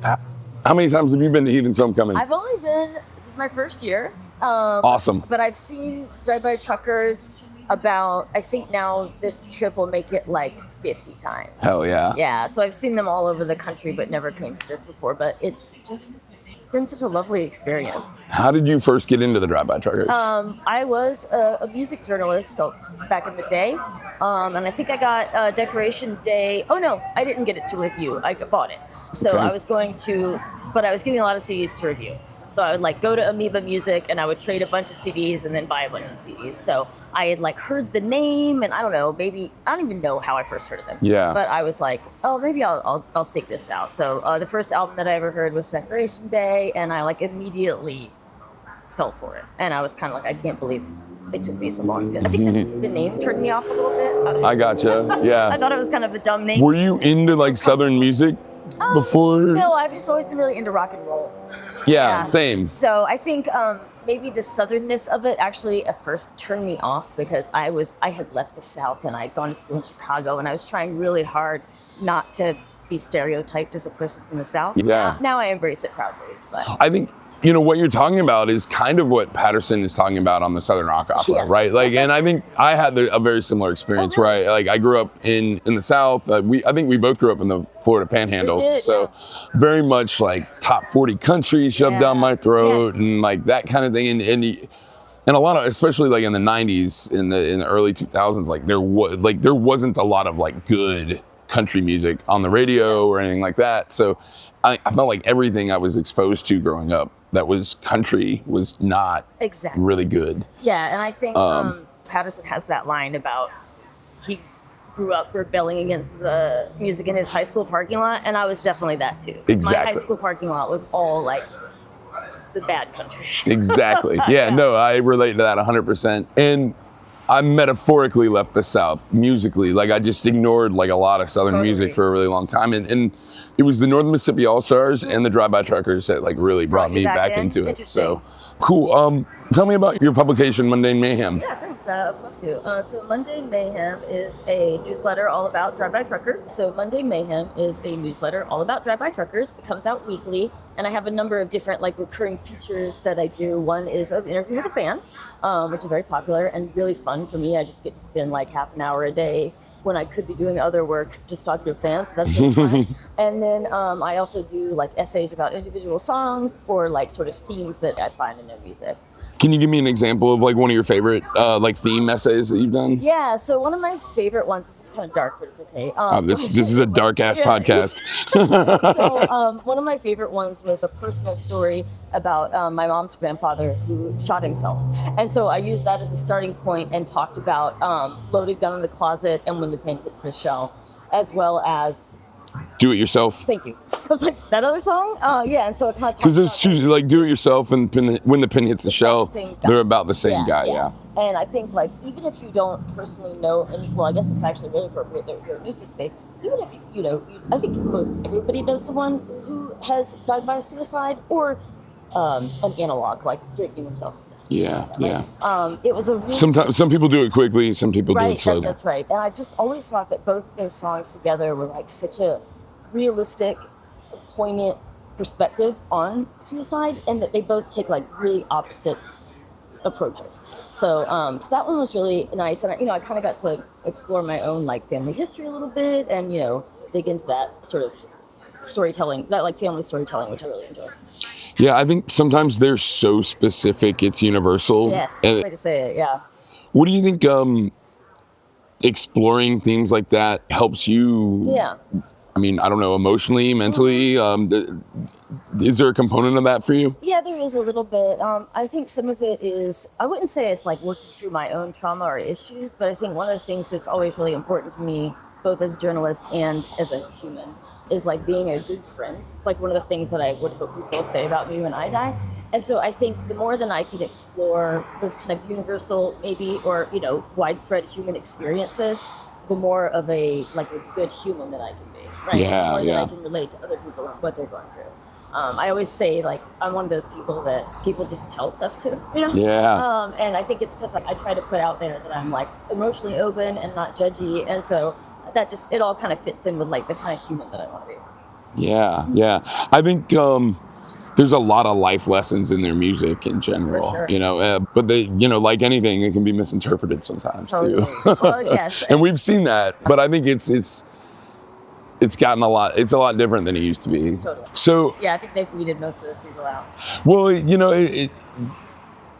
how many times have you been to Heathens Homecoming? I've only been, this is my first year. Awesome. But I've seen Drive-By Truckers about, I think now this trip will make it like 50 times. Hell yeah. Yeah, so I've seen them all over the country, but never came to this before. But it's been such a lovely experience. How did you first get into the Drive-By Truckers? I was a music journalist back in the day, and I think I got Decoration Day. Oh no, I didn't get it to review. I bought it. So Okay. I was but I was getting a lot of CDs to review. So I would like go to Amoeba Music and I would trade a bunch of CDs and then buy a bunch of CDs. So I had like heard the name, and I don't know, maybe I don't even know how I first heard of them. Yeah. But I was like, oh, maybe I'll seek this out. So the first album that I ever heard was Decoration Day, and I like immediately fell for it. And I was kind of like, I can't believe it took me so long to. I think the name turned me off a little bit. I gotcha. Yeah. I thought it was kind of a dumb name. Were you into like Southern music before? No, I've just always been really into rock and roll. Yeah, same. So I think maybe the southernness of it actually at first turned me off, because I had left the South and I had gone to school in Chicago, and I was trying really hard not to be stereotyped as a person from the South. Yeah. Now I embrace it proudly. But I think, what you're talking about is kind of what Patterson is talking about on the Southern Rock Opera, Yes. right? Like, and I think I had a very similar experience, really? right? Like, I grew up in the South. I think we both grew up in the Florida Panhandle, We did, so very much like top 40 country shoved down my throat, Yes. and like that kind of thing, and a lot of, especially like in the 90s, in the early 2000s, like there wasn't a lot of like good country music on the radio or anything like that. So I felt like everything I was exposed to growing up that was country was not exactly really good. Yeah, and I think Patterson has that line about he grew up rebelling against the music in his high school parking lot, and I was definitely that too. Exactly. My high school parking lot was all like the bad country. Exactly. Yeah, no, I relate to that 100%. And I metaphorically left the South musically. Like, I just ignored like a lot of Southern music for a really long time. And it was the Northern Mississippi All-Stars and the Drive-By Truckers that like really brought me back into it. So cool. Tell me about your publication, Mundane Mayhem. Yeah, thanks. I'd love to. So Mundane Mayhem is a newsletter all about Drive-By Truckers. So Mundane Mayhem is a newsletter all about Drive-By Truckers. It comes out weekly, and I have a number of different like recurring features that I do. One is an interview with a fan, which is very popular and really fun for me. I just get to spend like half an hour a day when I could be doing other work, just talking to fans. That's really fun. And then I also do like essays about individual songs or like sort of themes that I find in their music. Can you give me an example of like one of your favorite like theme essays that you've done? Yeah, so one of my favorite ones, this is kind of dark, but it's okay. This is a dark ass podcast. So one of my favorite ones was a personal story about my mom's grandfather who shot himself. And so I used that as a starting point and talked about Loaded Gun in the Closet and When the Pain Hits the Shell, as well as Do It Yourself. Thank you. So it's like that other song? Yeah, and so it kind of because there's two, like Do It Yourself and When the Pin Hits the Shell, they're about the same guy, yeah. And I think like even if you don't personally know any, well, I guess it's actually really appropriate that you're in Nuci space. Even if you know, I think most everybody knows someone who has died by suicide or an analog like drinking themselves to death. Yeah. It was a really sometimes some people do it quickly, some people do it slowly. That's right. And I just always thought that both of those songs together were like such a realistic, poignant perspective on suicide, and that they both take like really opposite approaches. So, so that one was really nice, and I kind of got to explore my own like family history a little bit, and dig into that sort of storytelling, that like family storytelling, which I really enjoy. Yeah, I think sometimes they're so specific, it's universal. Yes, way to say it. Yeah. What do you think? Exploring themes like that helps you? Yeah. I mean, I don't know, emotionally, mentally. Is there a component of that for you? Yeah, there is a little bit. I think some of it is, I wouldn't say it's like working through my own trauma or issues, but I think one of the things that's always really important to me, both as a journalist and as a human, is like being a good friend. It's like one of the things that I would hope people say about me when I die. And so I think the more that I could explore those kind of universal, maybe, or, widespread human experiences, the more of a good human that I can be, right? Yeah, the more yeah. that I can relate to other people and what they're going through. I always say, I'm one of those people that people just tell stuff to, Yeah. And I think it's because I try to put out there that I'm emotionally open and not judgy, and so that just, it all kind of fits in with the kind of human that I want to be. Yeah. I think there's a lot of life lessons in their music in general, For sure. But they, like anything, it can be misinterpreted sometimes too. Well, yes. And we've seen that, but I think it's gotten it's a lot different than it used to be. Totally. So yeah, I think they've weeded most of those people out. Well,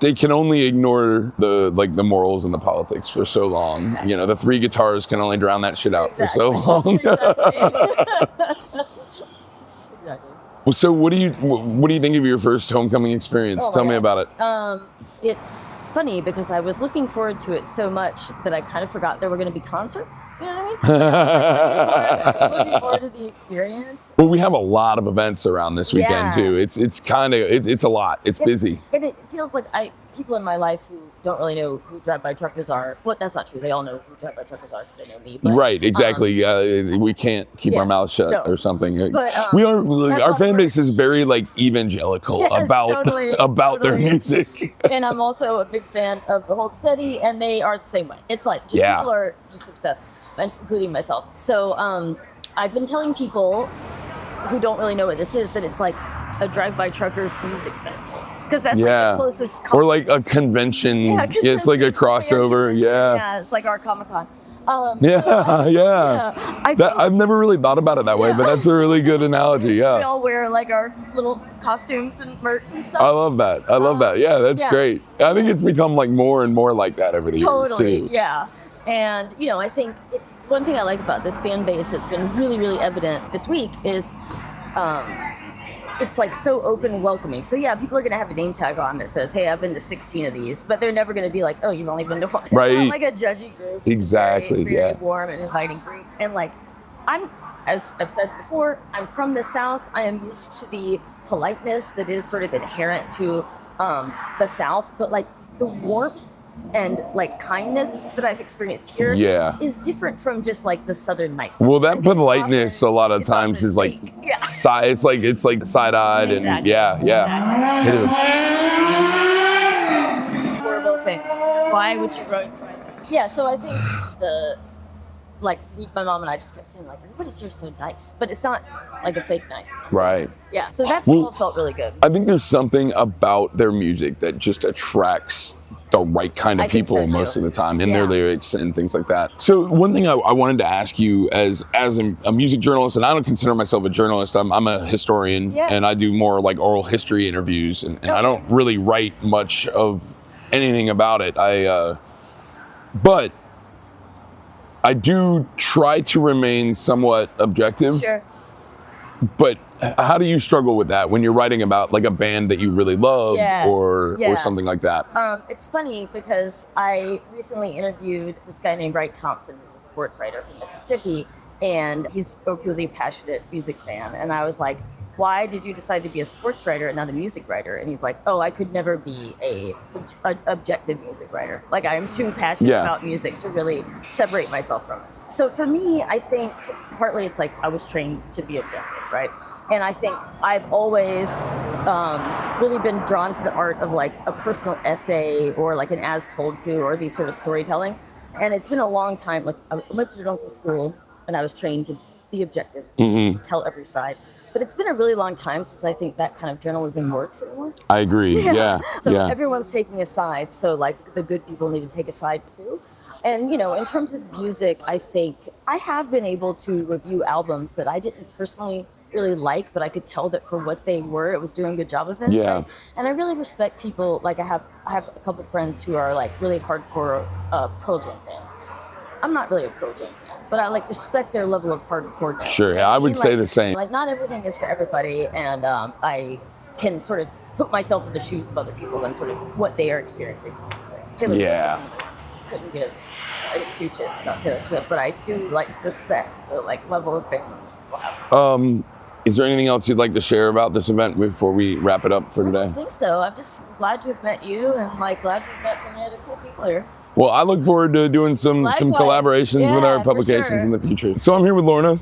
they can only ignore the morals and the politics for so long. Exactly. The three guitars can only drown that shit out for so long. Exactly. Well, so what do you think of your first homecoming experience? Tell me about it. It's funny because I was looking forward to it so much that I kind of forgot there were going to be concerts. You know what I mean? Looking forward to the experience. Well, we have a lot of events around this weekend too. It's a lot. It's busy. And it feels like people in my life who don't really know who drive-by truckers are. Well, that's not true. They all know who drive-by truckers are because they know me. But, right, exactly. We can't keep our mouths shut or something. But, we are. Our fan base is very evangelical about their music. And I'm also a big fan of the Hold Steady, and they are the same way. It's people are just obsessed, including myself. So I've been telling people who don't really know what this is that it's like a drive-by truckers music festival. Because that's the closest. Or a convention. Yeah, it's like a crossover. Yeah, it's like our Comic-Con. I've never really thought about it that way, but that's a really good analogy. Yeah. We all wear our little costumes and merch and stuff. I love that. Yeah, that's great. I think it's become more and more like that over the years too. Yeah. And I think it's one thing I like about this fan base that's been really, really evident this week is it's so open and welcoming. So yeah, people are going to have a name tag on that says, hey, I've been to 16 of these, but they're never going to be like, oh, you've only been to one. It's right. not like a judgy group. Exactly. It's very warm and inviting group. And I'm, as I've said before, I'm from the South. I am used to the politeness that is sort of inherent to the South, but the warmth and kindness that I've experienced here is different from just the Southern niceness. Well, that politeness a lot of times is it's side-eyed and horrible thing. Why would you write? Yeah, so I think my mom and I just kept saying everybody's here so nice, but it's not a fake nice. It's really nice. Yeah, so that's all felt really good. I think there's something about their music that just attracts the right kind of I think so, people too. most of the time in their Yeah. lyrics and things like that. So one thing I wanted to ask you as a music journalist, and I don't consider myself a journalist, I'm a historian, Yeah. and I do more like oral history interviews, and I don't really write much of anything about it. But I do try to remain somewhat objective. Sure. But how do you struggle with that when you're writing about like a band that you really love or something like that? It's funny because I recently interviewed this guy named Wright Thompson, who's a sports writer from Mississippi, and he's a really passionate music fan. And I was like, why did you decide to be a sports writer and not a music writer? And he's like, oh, I could never be a objective music writer. Like, I'm too passionate about music to really separate myself from it. So for me, I think partly it's like I was trained to be objective, right? And I think I've always really been drawn to the art of like a personal essay or like an as told to or these sort of storytelling. And it's been a long time. Like, I went to journalism school and I was trained to be objective, tell every side. But it's been a really long time since I think that kind of journalism works anymore. I agree. Yeah. So everyone's taking a side. So like the good people need to take a side too. And, you know, in terms of music, I think I have been able to review albums that I didn't personally really like, but I could tell that for what they were, it was doing a good job of it. Yeah. Right? And I really respect people. Like I have a couple of friends who are like really hardcore Pearl Jam fans. I'm not really a Pearl Jam fan, but I like respect their level of hardcore. Sure, yeah, I would say the same. Like not everything is for everybody, and I can sort of put myself in the shoes of other people and sort of what they are experiencing. Taylor Swift couldn't give two shits about Taylor Swift, but I do like respect the like level of fame. Is there anything else you'd like to share about this event before we wrap it up for today? I think so. I'm just glad to have met you and like glad to have met so many other cool people here. Well, I look forward to doing some collaborations with our publications in the future. So I'm here with Lorna.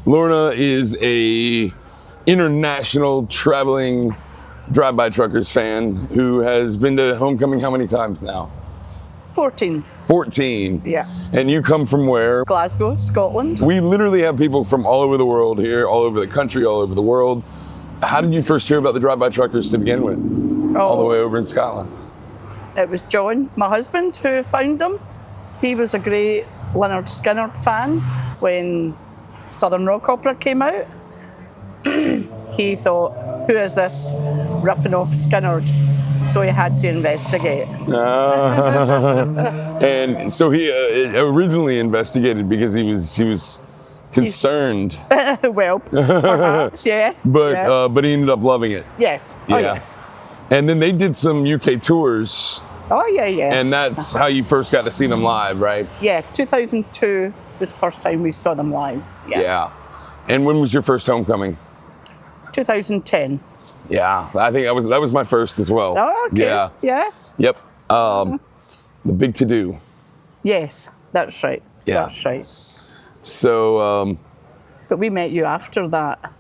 Lorna is a international traveling drive-by truckers fan who has been to Homecoming how many times now? 14. 14. Yeah. And you come from where? Glasgow, Scotland. We literally have people from all over the world here, all over the country, all over the world. How did you first hear about the drive-by truckers to begin with? All the way over in Scotland. It was John, my husband, who found them. He was a great Lynyrd Skynyrd fan when Southern Rock Opera came out. He thought, who is this ripping off Skynyrd? So he had to investigate. And so he originally investigated because he was concerned. Well, perhaps, yeah. But he ended up loving it. Yes. Yeah. Oh, yes. And then they did some UK tours. Oh, yeah, yeah. And that's how you first got to see them live, right? Yeah, 2002 was the first time we saw them live. Yeah. And when was your first Homecoming? 2010. Yeah, I think that was my first as well. Oh, okay. Yeah. Yeah. Yep. The Big To Do. Yes, that's right. Yeah. That's right. So. But we met you after that.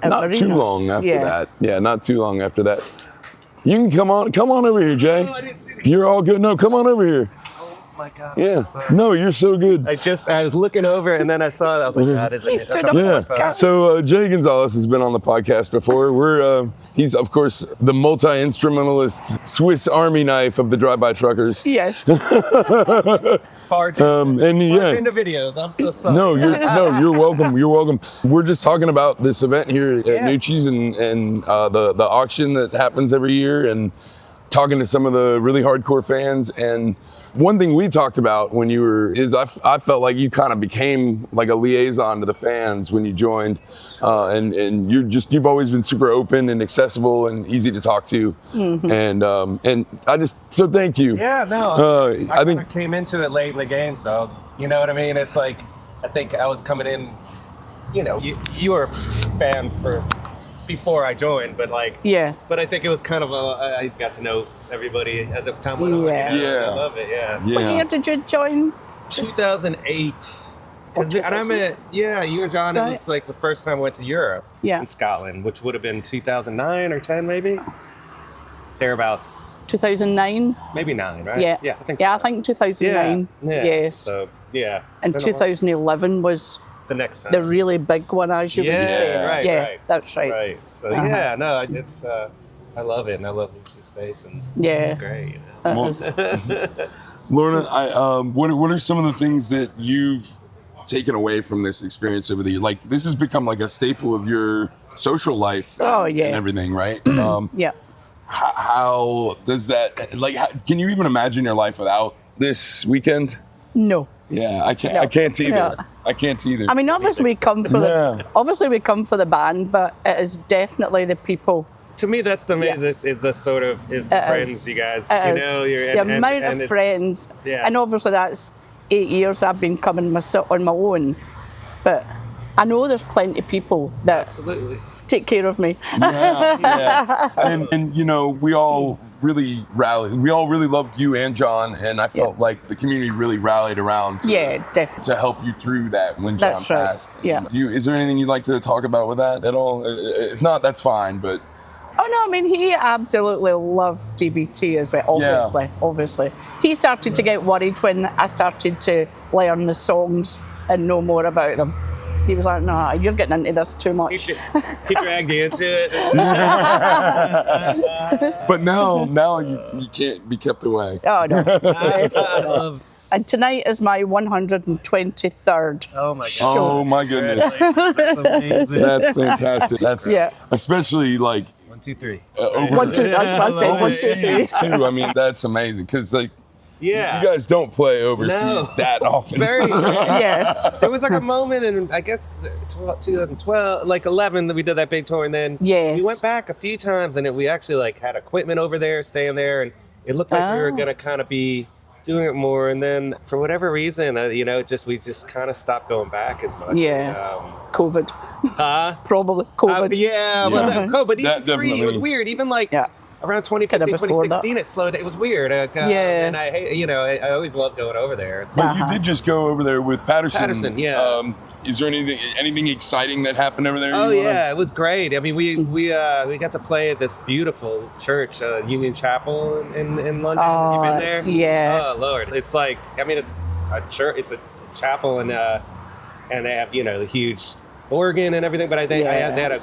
Not too long after that. Yeah, not too long after that. You can come on over here, Jay. Oh, I didn't see You're all good. No, come on over here. Oh my God. Yeah. No, you're so good. I was looking over and then I saw it. I was like, God, isn't He's it? turned up. Yeah. So Jay Gonzalez has been on the podcast before. He's of course the multi-instrumentalist Swiss Army knife of the drive-by truckers. Yes. Barge And into videos. I'm so sorry. No, you're welcome. You're welcome. We're just talking about this event here at Nuci's and the auction that happens every year, and talking to some of the really hardcore fans. And one thing we talked about when you were is I felt like you kind of became like a liaison to the fans when you joined, and you've always been super open and accessible and easy to talk to, and I just so thank you. Yeah, no. I think I came into it late in the game, so you know what I mean. It's like I think I was coming in. You know, you were a fan for before I joined, but like But I think it was kind of I got to know everybody as the time went on. Yeah. I love it. Yeah. What year did you join? 2008. And I met you and John. It was like the first time I went to Europe in Scotland, which would have been 2009 or 10 maybe. Thereabouts. 2009. Maybe 9, right? Yeah. Yeah, I think. Yeah, I think 2009. Yeah. Yes. So yeah. And 2011 was the next time. the really big one, as you would say. Right. Yeah, right. that's right. Right. So yeah, no, it's I love it, and I love Nuci space, and Yeah. it's great. You know? Lorna, what are some of the things that you've taken away from this experience over the year? Like, this has become like a staple of your social life and everything, right? Yeah. How does that, like, can you even imagine your life without this weekend? No. Yeah, I can't either. Yeah. I can't either. I mean, obviously we come for the band, but it is definitely the people. To me, that's the this is the sort of the friends you guys. You know, the amount of friends, and obviously that's 8 years I've been coming myself on my own, but I know there's plenty of people that absolutely take care of me. Yeah. And you know, we all really rallied. We all really loved you and John, and I felt like the community really rallied around definitely to help you through that when John That's right. passed. Yeah. Is there anything you'd like to talk about with that at all? If not, that's fine, but Oh no, I mean he absolutely loved DBT as well, obviously. He started to get worried when I started to learn the songs and know more about them. He was like, "Nah, you're getting into this too much." He dragged you into it. But now you can't be kept away. Oh no. And tonight is my 123rd show. Oh my goodness. That's amazing. That's fantastic. That's especially like 1, 2, 3. Overseas too. I mean, that's amazing because like you guys don't play overseas that often. Very There was like a moment in I guess 2012, like 11, that we did that big tour, and then we went back a few times, and we actually like had equipment over there, staying there, and it looked like we were gonna kind of be doing it more, and then for whatever reason, you know, we just kind of stopped going back as much. COVID. Probably COVID. COVID. But even it was weird. Even like around 2015, 2016, it slowed. It was weird. And I hate, you know, I always loved going over there. But you did just go over there with Patterson. Yeah. Is there anything exciting that happened over there? Oh yeah, it was great. I mean, we got to play at this beautiful church, Union Chapel in London. Oh, you been there? Yeah. Oh Lord, it's like, I mean, it's a church, it's a chapel, and they have, you know, the huge organ and everything. But they had a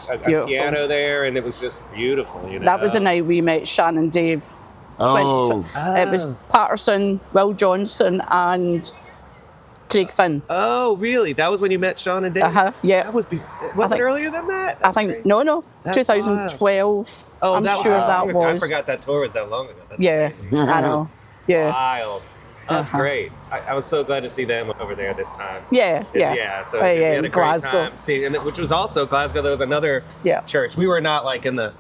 piano there, and it was just beautiful. You know? That was the night we met Shan and Dave. It was Patterson, Will Johnson, and Craig Finn. Oh, really? That was when you met Sean and Dave? Yeah. That was it earlier than that? I think, no. That's 2012. Oh, I'm sure that was. I forgot that tour was that long ago. That's I know. Yeah. Wild. That's great. I was so glad to see them over there this time. Yeah. So we had a great Glasgow. time seeing, which was also Glasgow. There was another church. We were not like in the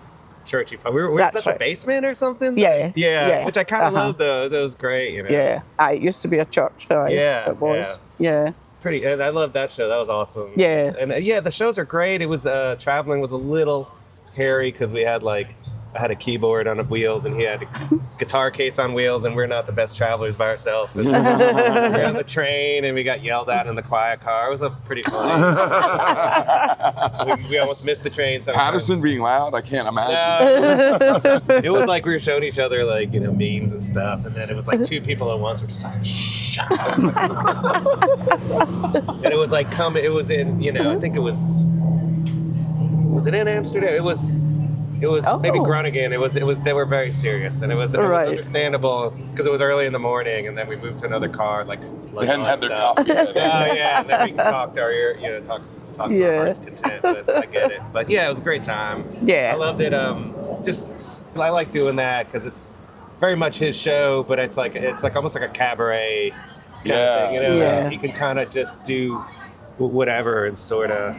churchy part. We were was that the basement or something? Yeah. Which I kind of loved though. That was great. You know. Yeah. It used to be a church. It was. Yeah. Pretty. And I loved that show. That was awesome. Yeah. And the shows are great. It was traveling was a little hairy because we had like. I had a keyboard on wheels, and he had a guitar case on wheels, and we're not the best travelers by ourselves. We were on the train, and we got yelled at in the quiet car. It was a pretty funny. we almost missed the train sometimes. Patterson being loud, I can't imagine. It was like we were showing each other like, you know, memes and stuff, and then it was like two people at once were just like, shut up. And it was like it was in, you know, I think it was it in Amsterdam? It was maybe Groningen. It was they were very serious, and it was understandable because it was early in the morning, and then we moved to another car. Like they hadn't had their coffee yet. And then we talked our ear, you know, talk to our heart's content. But I get it. But yeah, it was a great time. Yeah, I loved it. I like doing that because it's very much his show, but it's like almost like a cabaret kind of thing. You know, he can kind of just do whatever and sort of.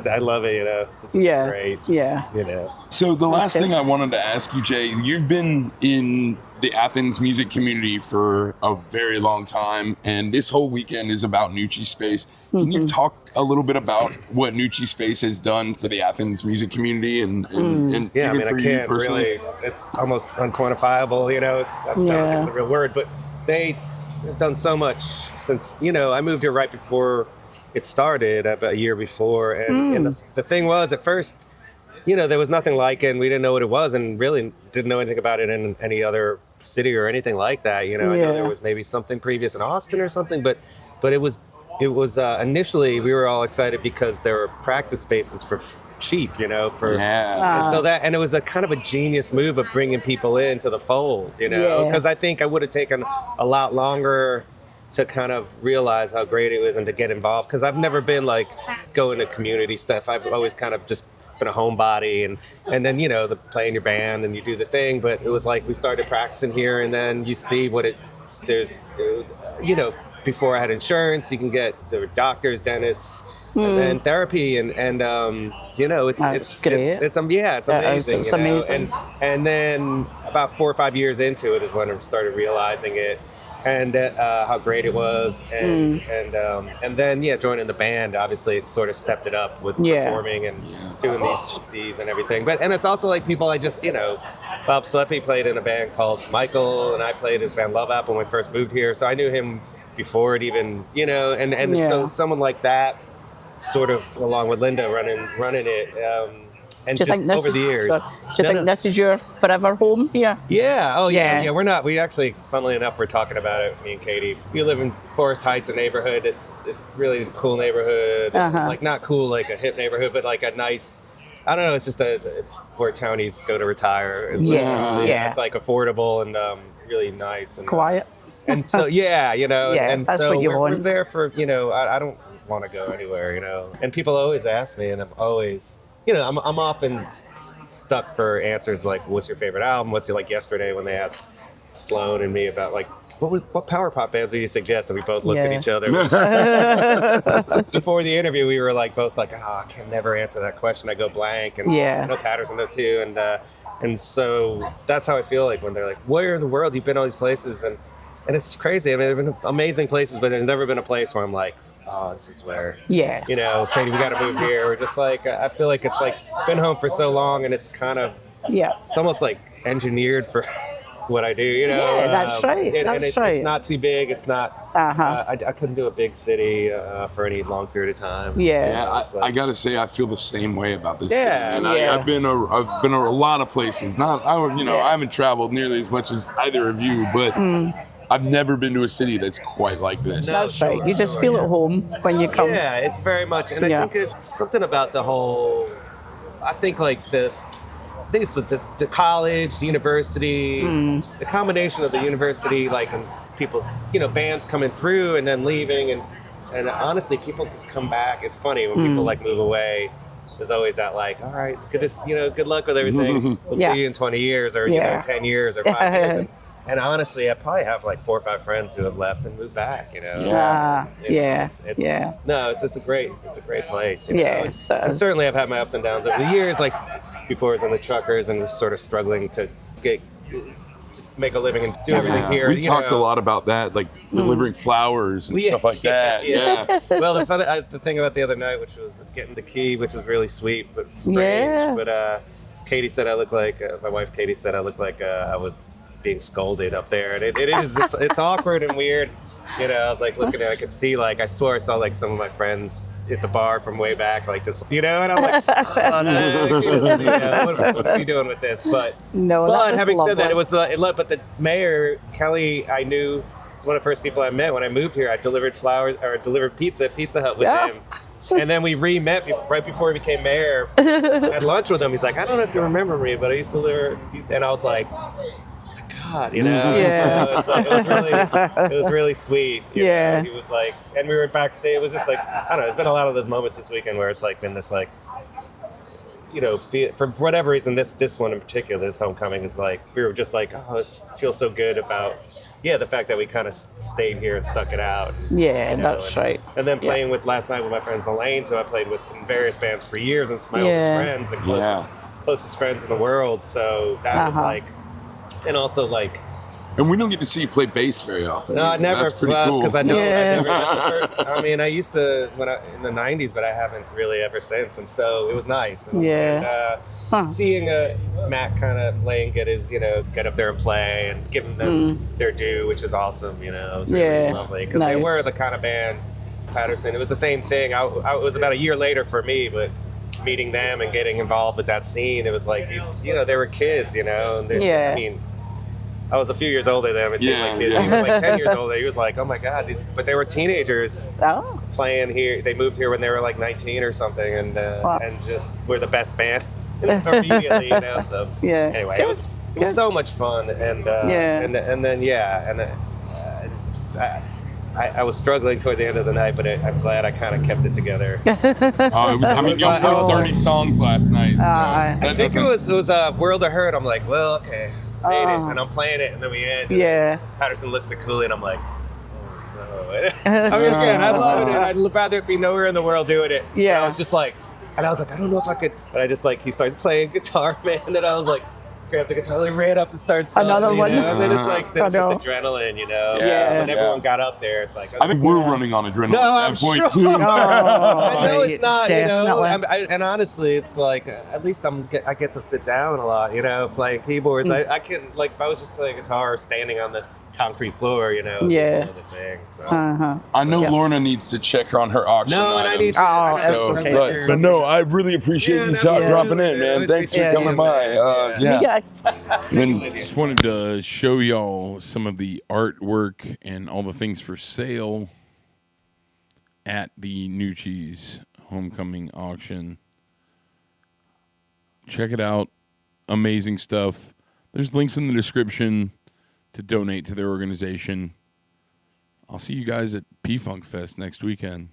I love it. You know, it's great. Yeah. You know. So the last thing I wanted to ask you, Jay, you've been in the Athens music community for a very long time, and this whole weekend is about Nuci Space. Can you talk a little bit about what Nuci Space has done for the Athens music community and yeah, even I mean, for I you can't personally? really. It's almost unquantifiable. You know, I don't think it's a real word, but they have done so much since, you know, I moved here right before it started, about a year before, and the thing was, at first, you know, there was nothing like it, and we didn't know what it was, and really didn't know anything about it in any other city or anything like that. You know, I know there was maybe something previous in Austin or something, but it was initially we were all excited because there were practice spaces for cheap, you know, for Yeah. and so that, and it was a kind of a genius move of bringing people into the fold, you know, Yeah. because I think I would have taken a lot longer to kind of realize how great it was and to get involved, because I've never been like going to community stuff. I've always kind of just been a homebody, and then, you know, the playing your band and you do the thing, but it was like we started practicing here, and then you see what there's, you know, before I had insurance, you can get, there were doctors, dentists, and then therapy, and you know, it's great. it's amazing. It's you know? amazing. And then about 4 or 5 years into it is when I started realizing it, and how great it was, and then joining the band, obviously it sort of stepped it up with performing and doing these and everything. But and it's also like people I just, you know, Bob Sleppy played in a band called Michael, and I played his band Love App when we first moved here, so I knew him before it even, you know, and so someone like that, sort of along with Linda running it. And Do you just think this over the years. Do you think this is your forever home here? Yeah. Oh, yeah. Yeah. Yeah. We're not. We actually, funnily enough, we're talking about it. Me and Katie. We live in Forest Heights, a neighborhood. It's really a cool neighborhood. Like not cool like a hip neighborhood, but like a nice. I don't know. It's just it's where townies go to retire. It's like affordable and really nice and Quiet. And so you know. Yeah, and that's so what you we're want. there for, you know. I don't want to go anywhere, you know. And people always ask me, and I'm always. You know, I'm often stuck for answers like, "What's your favorite album?" What's your, like yesterday when they asked Sloan and me about like, what power pop bands do you suggest? And we both looked at each other. Before the interview, we were like both like, "Oh, I can never answer that question. I go blank." And I know Patterson does too. And so that's how I feel like when they're like, "Where in the world you've been all these places?" And it's crazy. I mean, there've been amazing places, but there's never been a place where I'm like, oh, this is where, you know, Katie, we got to move here. We're just like, I feel like it's like been home for so long, and it's kind of, it's almost like engineered for what I do, you know. Yeah, that's right. It's not too big. It's not, I couldn't do a big city for any long period of time. I gotta say, I feel the same way about this. Yeah, city. And I've been a lot of places. I haven't traveled nearly as much as either of you, but I've never been to a city that's quite like this. That's right. You just feel at home when you come. Yeah, it's very much, and I think it's something about the whole. I think like the college, the university, the combination of the university, like, and people, you know, bands coming through and then leaving, and honestly, people just come back. It's funny when people like move away. There's always that like, all right, good luck with everything. We'll see you in 20 years or you know, 10 years or 5 years. And honestly, I probably have like 4 or 5 friends who have left and moved back. You know. No, it's a great place. You know? And certainly, I've had my ups and downs over the years. Like before, I was in the truckers and was sort of struggling to make a living and do everything here. We talked a lot about that, like delivering flowers and stuff like that. Yeah. Well, the thing about the other night, which was getting the key, which was really sweet but strange. But Katie said I look like my wife. Katie said I look like I was being scolded up there, and it's awkward and weird, you know. I was like looking at it, I could see, like, I swore I saw like some of my friends at the bar from way back, like just, you know, and I'm like, oh no, you know, what are you doing with this? But having said that, it was but the mayor, Kelly, I knew, was one of the first people I met when I moved here. I delivered pizza at Pizza Hut with him. And then we re-met right before he became mayor. I had lunch with him. He's like, I don't know if you remember me, but I used to deliver, and I was like, God, you know, it was really sweet. You know? He was like, and we were backstage. It was just like, I don't know. There's been a lot of those moments this weekend where it's like been this like, you know, for whatever reason, this one in particular, this homecoming is like, we were just like, oh, this feels so good about, the fact that we kind of stayed here and stuck it out. That's right. And then playing with last night with my friends the Lanes, who I played with in various bands for years, and some of my oldest friends and closest friends in the world. So that was like. And also, like, and we don't get to see you play bass very often. No, I never. That's pretty cool. Because I know. I mean, I used to in the '90s, but I haven't really ever since. And so it was nice. And, seeing Matt kind of Lane get up there and play and giving them their due, which is awesome. You know, it was really lovely because they were the kind of band. Patterson. It was the same thing. It was about a year later for me, but. Meeting them and getting involved with that scene, it was like these, you know, they were kids, you know. And I mean, I was a few years older than him. It seemed Yeah, like kids. yeah. He was like 10 years older. He was like, oh my God. But they were teenagers Oh. playing here. They moved here when they were like 19 or something, and Wow. and just were the best band immediately, you know. So Yeah. anyway, Good. it was Good. so much fun, and Yeah. and then I was struggling toward the end of the night, but I'm glad I kind of kept it together. Oh, it was. I mean, y'all played 30 songs last night. So I I think it was World of Hurt. I'm like, well, okay, made it, and I'm playing it, and then we end. and Yeah. Patterson looks at Cooley, and I'm like, oh no. I mean, again, I love it, and I'd rather be nowhere in the world doing it. Yeah. And I was just like, and I was like, I don't know if I could. And I just like, he starts playing guitar, man, and I was like, grabbed the guitar, like, ran up and started singing, Another one. You know? And then it's like, then it's I just know. adrenaline, you know. Yeah. When everyone got up there, it's like, I think we're running on adrenaline No, at I'm that point sure. too. I know it's not, you know. Definitely. And honestly, it's like at least I get to sit down a lot, you know, playing keyboards. I can like if I was just playing guitar or standing on the concrete floor, you know. Yeah. Other things. So. I know Lorna needs to check on her auction. No, and I items. need to. Oh, that's So, okay. but no, I really appreciate you dropping in, man. Thanks for coming by. Yeah. Then just wanted to show y'all some of the artwork and all the things for sale at the Nuci's homecoming auction. Check it out. Amazing stuff. There's links in the description to donate to their organization. I'll see you guys at P-Funk Fest next weekend.